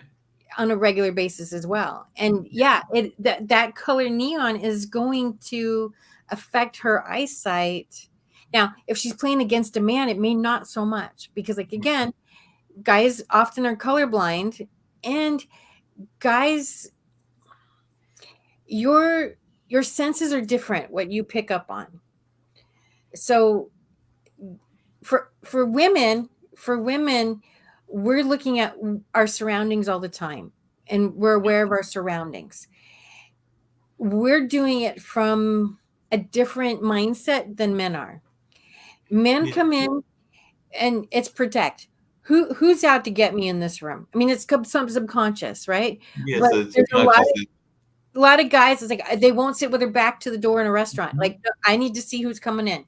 S1: on a regular basis as well. And yeah, that color neon is going to affect her eyesight. Now, if she's playing against a man, it may not so much, because like again, guys often are colorblind, and guys, your your senses are different what you pick up on. So for women, we're looking at our surroundings all the time, and we're aware of our surroundings. We're doing it from a different mindset than men are. Men
S2: Yeah.
S1: come in and it's protect. Who's out to get me in this room? I mean, it's some subconscious, right?
S2: Yes,
S1: But
S2: it's
S1: there's
S2: subconscious.
S1: a lot of guys. It's like they won't sit with their back to the door in a restaurant.
S2: Mhm.
S1: Like, "No, I need to see who's coming in,"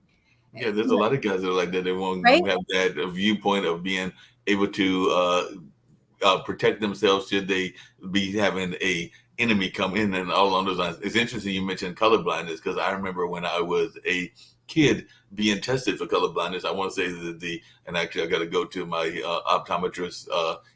S2: Yeah, there's a lot of guys that are like that. They won't
S1: right?
S2: have that viewpoint of being able to protect themselves should they be having a enemy come in and all along those lines. It's interesting you mentioned color blindness, because I remember when I was a kid being tested for color blindness. I want to say that and actually I got to go to my optometrist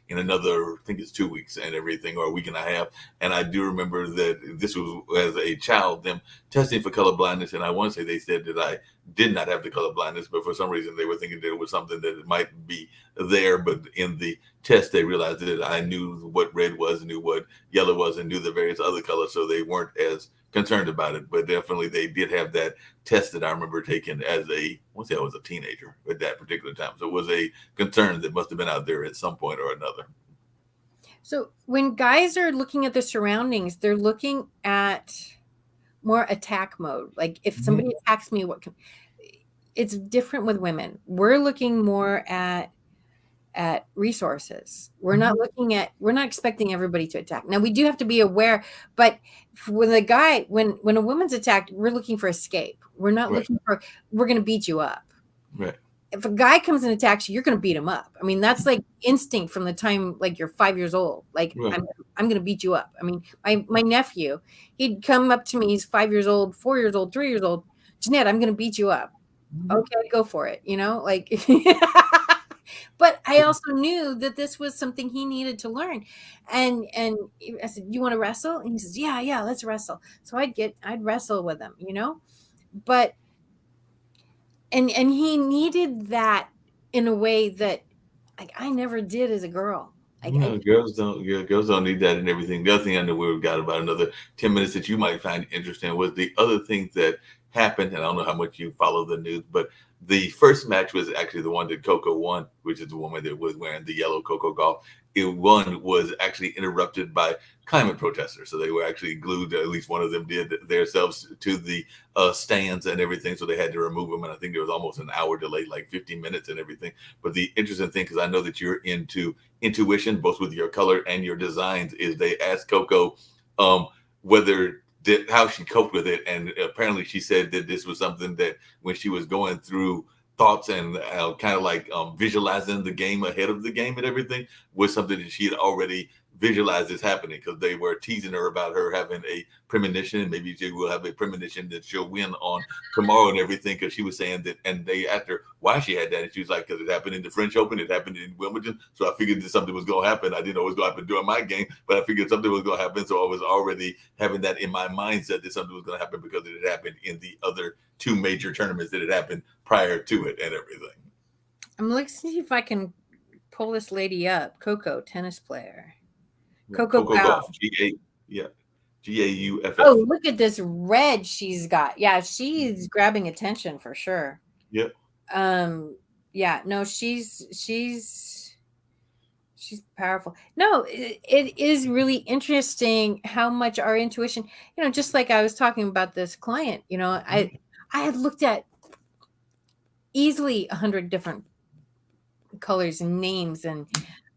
S2: in another, I think it's 2 weeks and everything, or a week and a half. And I do remember that this was as a child, them testing for color blindness. And I want to say they said that I did not have the color blindness, but for some reason they were thinking that it was something that it might be there. But in the test, they realized that I knew what red was, knew what yellow was, and knew the various other colors, so they weren't as concerned about it. But definitely, they did have that test that I remember taking as once I was a teenager at that particular time. So it was a concern that must have been out there at some point or another.
S1: So when guys are looking at the surroundings, they're looking at more attack mode. Like if somebody
S2: Mhm.
S1: attacks me, it's different with women. We're looking more at resources.
S2: Mhm.
S1: We're not expecting everybody to attack. Now we do have to be aware, but when a woman's attacked, we're looking for escape. We're not
S2: Right,
S1: looking for we're going to beat you up.
S2: right,
S1: If a guy comes and attacks you, you're going to beat him up. I mean, that's like instinct from the time like you're 5 years old. Like
S2: right.
S1: I'm going to beat you up. I mean, my nephew, he'd come up to me. He's 5 years old, 4 years old, 3 years old. Jeanette, I'm going to beat you up.
S2: Mhm.
S1: Okay, go for it. Like, but I also knew that this was something he needed to learn. And I said, "You want to wrestle?" And he says, "Yeah, let's wrestle." So I'd wrestle with him. But and he needed that in a way that like I never did as a girl. Like I
S2: No, girls don't. Yeah, girls don't need that and everything. The other thing I know we've got about another 10 minutes that you might find interesting was the other things that happened. And I don't know how much you follow the news, but the first match was actually the one that Coco won, which is the woman that was wearing the yellow Coco golf. It won was actually interrupted by climate protesters. So they were actually glued. At least one of them did themselves to the stands and everything. So they had to remove them. And I think there was almost an hour delay, like 15 minutes and everything. But the interesting thing, because I know that you're into intuition, both with your color and your designs, is they asked Coco um, how she coped with it, and apparently she said that this was something that when she was going through thoughts and kind of like visualizing the game ahead of the game and everything was something that she had already visualize this happening because they were teasing her about her having a premonition, and maybe she will have a premonition that she'll win on tomorrow and everything. Because she was saying that, and they asked her why she had that, and she was like, because it happened in the French Open, it happened in Wimbledon, so I figured that something was going to happen. I didn't know it was going to happen during my game, but I figured something was going to happen, so I was already having that in my mindset that something was going to happen because it had happened in the other two major tournaments that had happened prior to it and everything.
S1: I'm looking to see if I can pull this lady up. Coco, tennis player.
S2: Coco
S1: Coco Gauff.
S2: Golf, Gauff.
S1: Oh, look at this red she's got. Yeah, she's grabbing attention for sure.
S2: Yep.
S1: Yeah, no, she's powerful. No, it is really interesting how much our intuition, just like I was talking about this client, I had looked at easily 100 different colors and names, and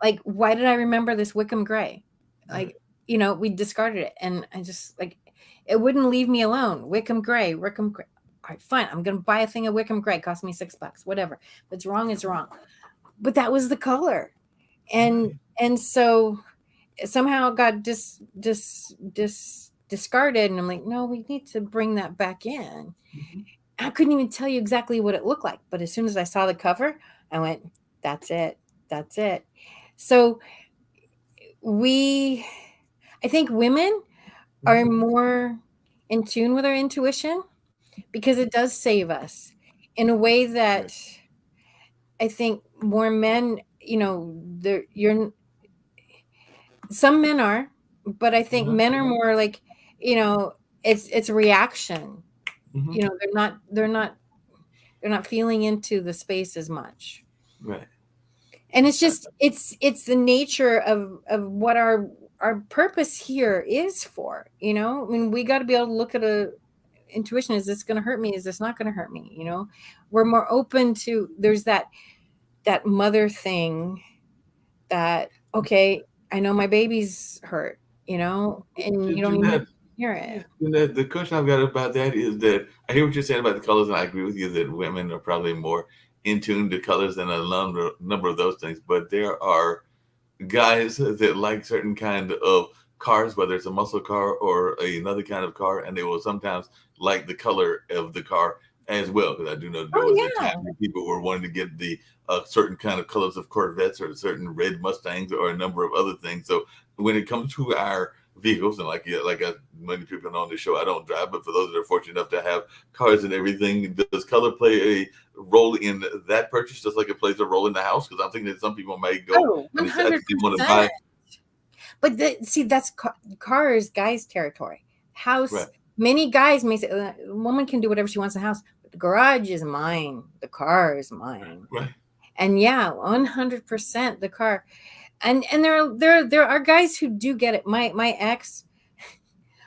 S1: like, why did I remember this Wickham gray? Like, we discarded it, and I just, like, it wouldn't leave me alone. Wickham gray. All right, fine. I'm going to buy a thing of Wickham gray. Cost me $6, whatever. If it's wrong, it's wrong. But that was the color. And so somehow it got discarded. And I'm like, no, we need to bring that back in. I couldn't even tell you exactly what it looked like. But as soon as I saw the cover, I went, that's it. That's it. So I think women are more in tune with our intuition because it does save us in a way that I think more men, some men are, but I think men are more like, it's a reaction. They're not feeling into the space as much.
S2: Right.
S1: And it's just, it's the nature of what our purpose here is for, I mean, we got to be able to look at intuition. Is this going to hurt me? Is this not going to hurt me? We're more open to, there's that mother thing that, okay, I know my baby's hurt, and you don't even hear it.
S2: The question I've got about that is that I hear what you're saying about the colors, and I agree with you that women are probably more in tune to colors than a number of those things. But there are guys that like certain kind of cars, whether it's a muscle car or another kind of car, and they will sometimes like the color of the car as well. Because I do know there was a time when people were wanting to get the certain kind of colors of Corvettes or certain red Mustangs or a number of other things. So when it comes to our vehicles, and like many people know on the show, I don't drive, but for those that are fortunate enough to have cars and everything, does color play a role in that purchase just like it plays a role in the house? Because I'm thinking that some people may go
S1: 100%.
S2: Want to buy.
S1: But see, that's cars, guys' territory. House, right. Many guys may say, a woman can do whatever she wants in the house, but the garage is mine. The car is mine.
S2: Right.
S1: And 100% the car. And there are guys who do get it. My ex,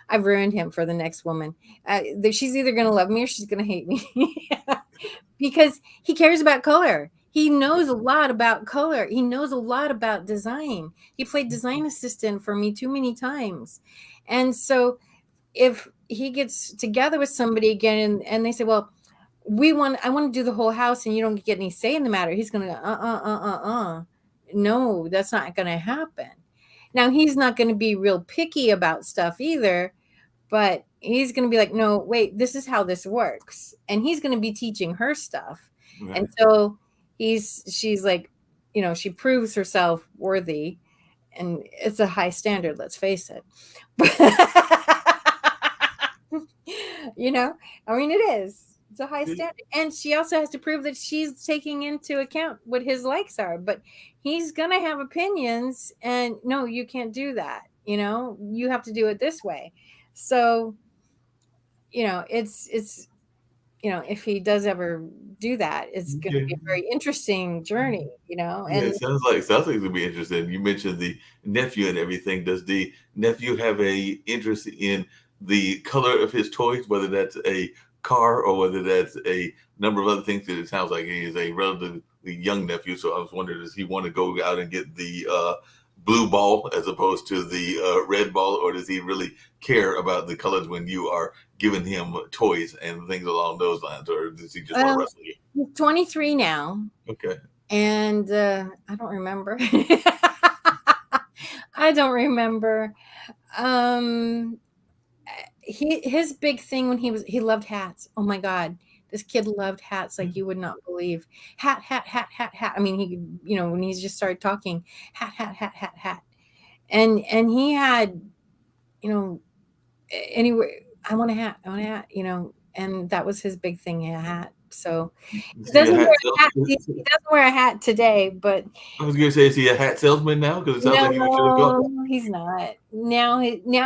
S1: I've ruined him for the next woman. She's either going to love me or she's going to hate me because he cares about color. He knows a lot about color. He knows a lot about design. He played design assistant for me too many times. And so if he gets together with somebody again and they say, well, I want to do the whole house and you don't get any say in the matter, he's going to go, no, that's not going to happen. Now, he's not going to be real picky about stuff either, but he's going to be like, no, wait, this is how this works. And he's going to be teaching her stuff. Right. And so she's like, she proves herself worthy, and it's a high standard, let's face it. I mean, it is. It's a high standard. And she also has to prove that she's taking into account what his likes are. But he's going to have opinions. And no, you can't do that. You have to do it this way. So, it's if he does ever do that, it's going to be a very interesting journey, And
S2: it sounds like it's going to be interesting. You mentioned the nephew and everything. Does the nephew have a interest in the color of his toys, whether that's a car or whether that's a number of other things? That it sounds like he is a relatively young nephew, so I was wondering, does he want to go out and get the blue ball as opposed to the red ball, or does he really care about the colors when you are giving him toys and things along those lines, or does he just want to wrestle you?
S1: He's 23 now.
S2: Okay.
S1: And I don't remember. I don't remember. Um, his big thing when he loved hats. Oh my God, this kid loved hats like you would not believe. Hat, hat, hat, hat, hat. I mean, he, when he just started talking, hat, hat, hat, hat, hat, and he had, you know, anyway, I want a hat, I want a hat, and that was his big thing, a hat. So
S2: Is
S1: he
S2: he a
S1: doesn't
S2: hat
S1: wear a hat.
S2: salesman?
S1: He doesn't wear a hat today, but
S2: I was gonna say, is he a hat salesman now? Because it sounds like he should have gone.
S1: no, he's not. Now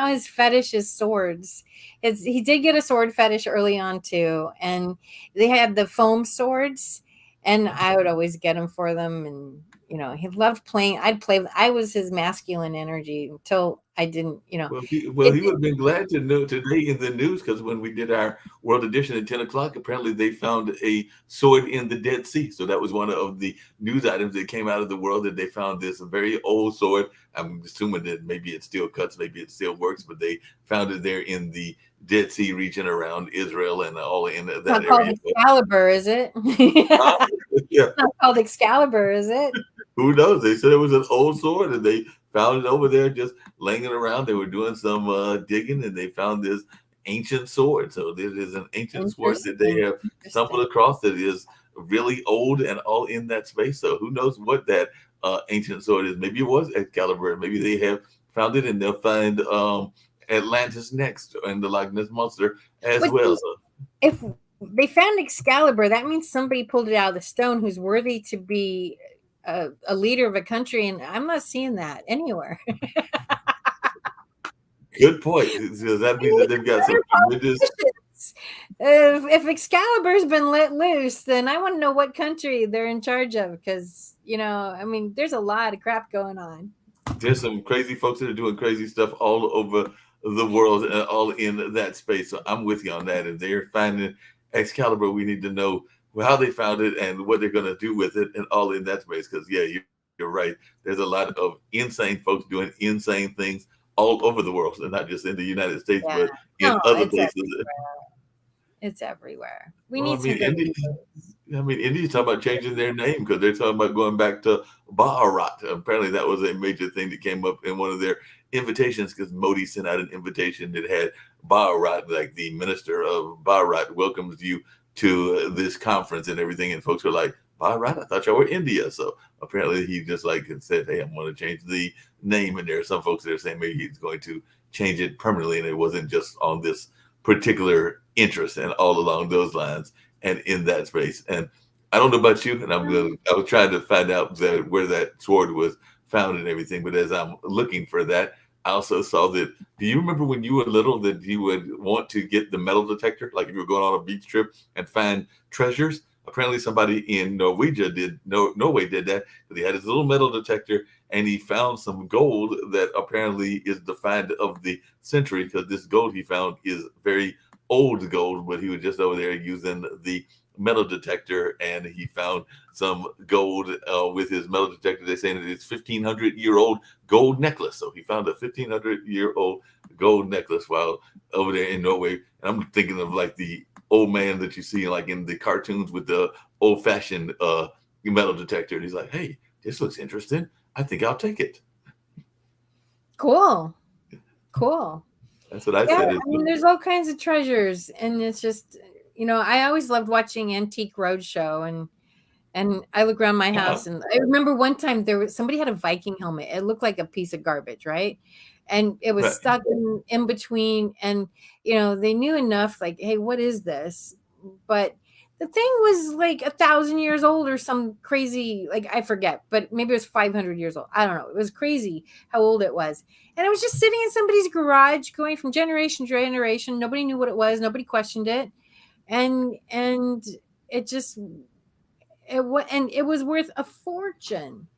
S1: his fetish is swords. He did get a sword fetish early on too, and they had the foam swords, and I would always get him for them. And he loved playing. I'd play. I was his masculine energy until I didn't.
S2: He
S1: It,
S2: would have been glad to know today in the news because when we did our World Edition at 10 o'clock, apparently they found a sword in the Dead Sea. So that was one of the news items that came out of the world that they found this very old sword. I'm assuming that maybe it still cuts, maybe it still works, but they found it there in the Dead Sea region around Israel and all in
S1: it's
S2: that
S1: not called
S2: area.
S1: Excalibur, is it?
S2: Huh?
S1: It's
S2: Yeah.
S1: not called Excalibur, is it?
S2: Who knows? They said it was an old sword and they found it over there just laying it around. They were doing some digging and they found this ancient sword. So this is an ancient sword that they
S1: Interesting.
S2: have
S1: Interesting.
S2: stumbled across that is really old and all in that space. So who knows what that ancient sword is? Maybe it was Excalibur. Maybe they have found it and they'll find Atlantis next and the Loch Ness monster as
S1: But
S2: well.
S1: see,
S2: So
S1: if they found Excalibur, that means somebody pulled it out of the stone who's worthy to be a leader of a country, and I'm not seeing that anywhere.
S2: good point. So that
S1: We
S2: means that
S1: need
S2: they've
S1: some
S2: got some
S1: better
S2: tremendous.
S1: politicians. If Excalibur's been let loose, then I want to know what country they're in charge of, because I mean, there's a lot of crap going on.
S2: There's some crazy folks that are doing crazy stuff all over the world, all in that space. So I'm with you on that. If they're finding Excalibur, we need to know how they found it and what they're going to do with it, and all in that space. Because yeah, you're right. There's a lot of insane folks doing insane things all over the world, and not just in the United States,
S1: Yeah,
S2: but in
S1: no,
S2: other
S1: it's
S2: places.
S1: everywhere. It's everywhere. We
S2: Well, I
S1: need some
S2: mean,
S1: good
S2: India.
S1: leaders.
S2: I mean, India's talking about changing their name because they're talking about going back to Bharat. Apparently, that was a major thing that came up in one of their invitations because Modi sent out an invitation that had Bharat, like the minister of Bharat, welcomes you to this conference and everything. And folks are like, Bharat, I thought y'all were India. So apparently, he just like said, hey, I'm going to change the name. And there are some folks that are saying maybe he's going to change it permanently. And it wasn't just on this particular interest and all along those lines and in that space. And I don't know about you, and I was trying to find out where that sword was found and everything. But as I'm looking for that, I also saw that. Do you remember when you were little that you would want to get the metal detector, like if you were going on a beach trip and find treasures? Apparently, somebody in Norway did that because he had his little metal detector and he found some gold that apparently is the find of the century because this gold he found is very old gold, but he was just over there using the metal detector and he found some gold with his metal detector. They're saying that it's 1,500-year-old gold necklace. So he found a 1,500-year-old gold necklace while over there in Norway. And I'm thinking of like the old man that you see like in the cartoons with the old-fashioned metal detector. And he's like, hey, this looks interesting. I think I'll take it.
S1: Cool, cool.
S2: That's what I
S1: Yeah,
S2: said.
S1: I mean, there's all kinds of treasures, and it's just, I always loved watching Antique Roadshow, and I look around my
S2: Uh-huh.
S1: house, and I remember one time there was somebody had a Viking helmet. It looked like a piece of garbage, right? And it was
S2: Right.
S1: stuck in between, and they knew enough, like, hey, what is this? But the thing was like 1,000 years old or some crazy, like I forget, but maybe it was 500 years old. I don't know. It was crazy how old it was, and it was just sitting in somebody's garage, going from generation to generation. Nobody knew what it was. Nobody questioned it, and it just and it was worth a fortune.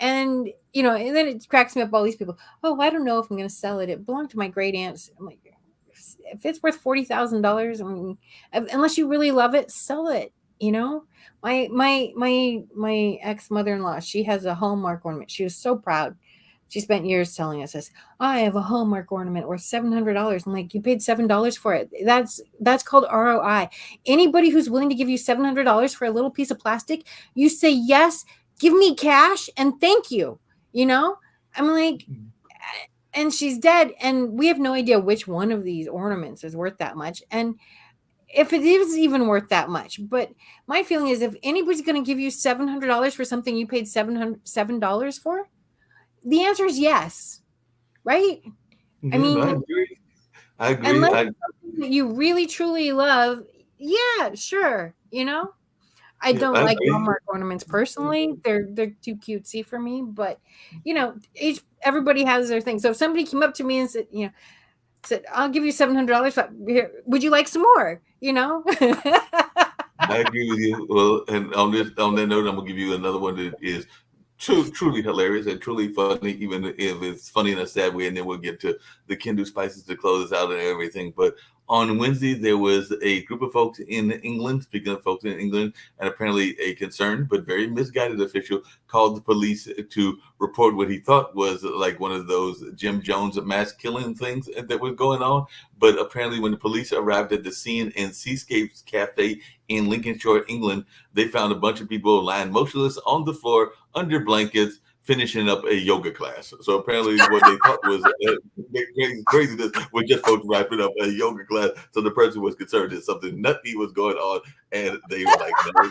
S1: And then it cracks me up, all these people, oh, I don't know if I'm going to sell it, it belonged to my great aunts. I'm like, if it's worth $40,000, I mean, unless you really love it, sell it. you know my ex mother-in-law, she has a Hallmark ornament. She was so proud. She spent years telling us this. I have a Hallmark ornament worth $700. I'm like, you paid $7 for it. That's called ROI. Anybody who's willing to give you $700 for a little piece of plastic, you say yes, give me cash and thank you. you know I'm like, and she's dead, and we have no idea which one of these ornaments is worth that much, and if it is even worth that much. But my feeling is, if anybody's going to give you $700 for something you paid $707 for, the answer is yes, right? I
S2: Yeah, I
S1: mean,
S2: agree. I agree.
S1: unless it's something that you really truly love, yeah, sure, I
S2: Yeah,
S1: don't
S2: I
S1: like
S2: agree.
S1: Hallmark ornaments personally. They're too cutesy for me, but each everybody has their thing. So if somebody came up to me and said, "I'll give you $700, would you like some more?"
S2: I agree with you. Well, and on that note, I'm gonna give you another one that is truly hilarious and truly funny, even if it's funny in a sad way. And then we'll get to the Kindle spices to close us out and everything. But on Wednesday, there was a group of folks in England. Speaking of folks in England, and apparently a concerned but very misguided official called the police to report what he thought was like one of those Jim Jones mass killing things that was going on. But apparently, when the police arrived at the scene in Seascapes Cafe in Lincolnshire, England, they found a bunch of people lying motionless on the floor under blankets, finishing up a yoga class. So apparently, what they thought was craziness was just folks wrapping up a yoga class. So the person was concerned that something nutty was going on, and they were like, "No,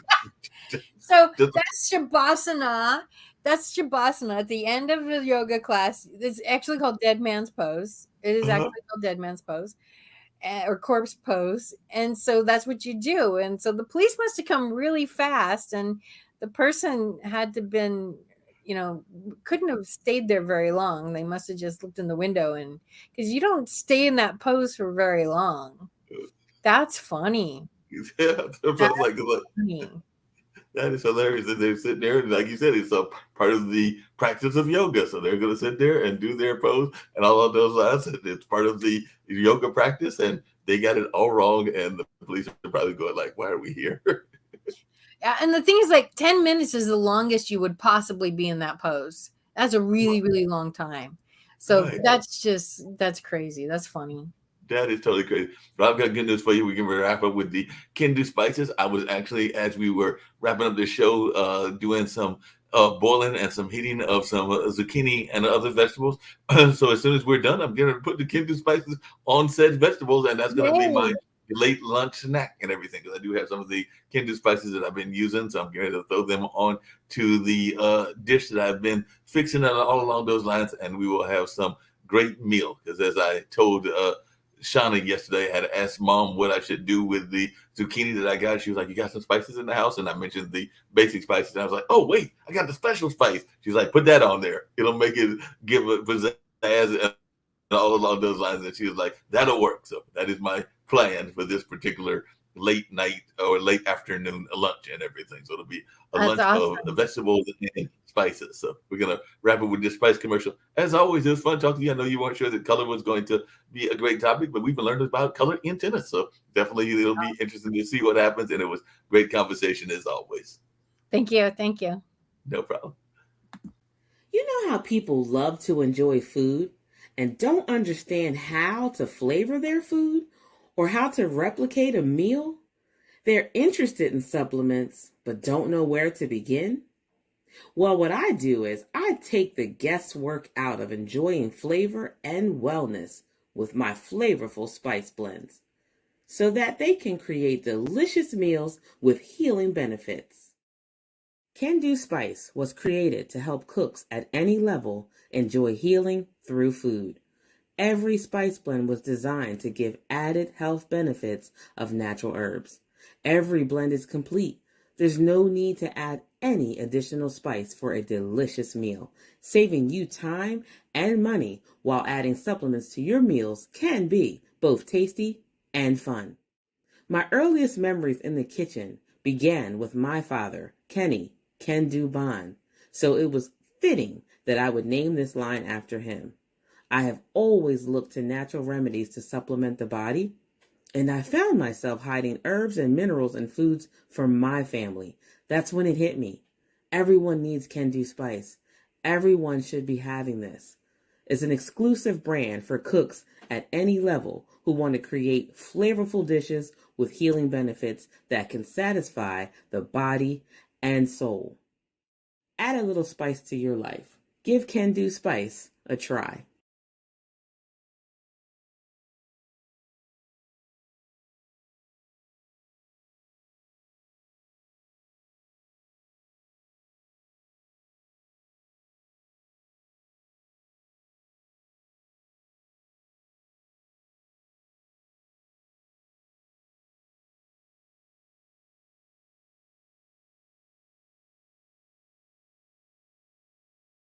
S1: So
S2: just
S1: that's Shavasana. That's Shavasana at the end of the yoga class. It's actually called Dead Man's Pose. It is
S2: uh-huh.
S1: actually called Dead Man's Pose. Or corpse pose, and so that's what you do. And so the police must have come really fast, and the person had to been, couldn't have stayed there very long. They must have just looked in the window, and because you don't stay in that pose for very long. That's funny.
S2: Yeah." I
S1: That's
S2: was like,
S1: funny.
S2: that is hilarious that they're sitting there, and like you said, it's a part of the practice of yoga. So they're going to sit there and do their pose and all of those lines. It's part of the yoga practice, and they got it all wrong. And the police are probably going like, "Why are we here?"
S1: Yeah, and the thing is, like, 10 minutes is the longest you would possibly be in that pose. That's a really, really long time. So
S2: Right.
S1: that's crazy. That's funny.
S2: That is totally crazy. But I've got good news for you. We can wrap up with the Kindu spices. I was actually, as we were wrapping up the show, doing some boiling and some heating of some zucchini and other vegetables. So as soon as we're done, I'm going to put the Kindu spices on said vegetables, and that's going to be my
S1: Yay.
S2: late lunch snack and everything. Because I do have some of the Kindu spices that I've been using, so I'm going to throw them on to the dish that I've been fixing and all along those lines, and we will have some great meal. Because as I told Shauna yesterday, I had asked mom what I should do with the zucchini that I got. She was like, "You got some spices in the house?" And I mentioned the basic spices. And I was like, "Oh, wait, I got the special spice." She's like, "Put that on there. It'll make it give a pizzazz and all along those lines." And she was like, "That'll work." So that is my plan for this particular late night or late afternoon lunch and everything. So it'll be a
S1: That's
S2: lunch of
S1: awesome.
S2: vegetables and spices. So we're gonna wrap it with this spice commercial. As always, it was fun talking to you. I know you weren't sure that color was going to be a great topic, but we've learned about color in tennis. So definitely it'll be interesting to see what happens. And it was great conversation as always.
S1: Thank you. Thank you.
S2: No problem.
S3: You know how people love to enjoy food and don't understand how to flavor their food or how to replicate a meal? They're interested in supplements but don't know where to begin? Well, what I do is I take the guesswork out of enjoying flavor and wellness with my flavorful spice blends so that they can create delicious meals with healing benefits. Can Do Spice was created to help cooks at any level enjoy healing through food. Every spice blend was designed to give added health benefits of natural herbs. Every blend is complete. There's no need to add any additional spice for a delicious meal. Saving you time and money while adding supplements to your meals can be both tasty and fun. My earliest memories in the kitchen began with my father, Kenny Can Do Bond, so it was fitting that I would name this line after him. I have always looked to natural remedies to supplement the body, and I found myself hiding herbs and minerals in foods for my family. That's when it hit me. Everyone needs Can Do Spice. Everyone should be having this. It's an exclusive brand for cooks at any level who want to create flavorful dishes with healing benefits that can satisfy the body and soul. Add a little spice to your life. Give Can Do Spice a try.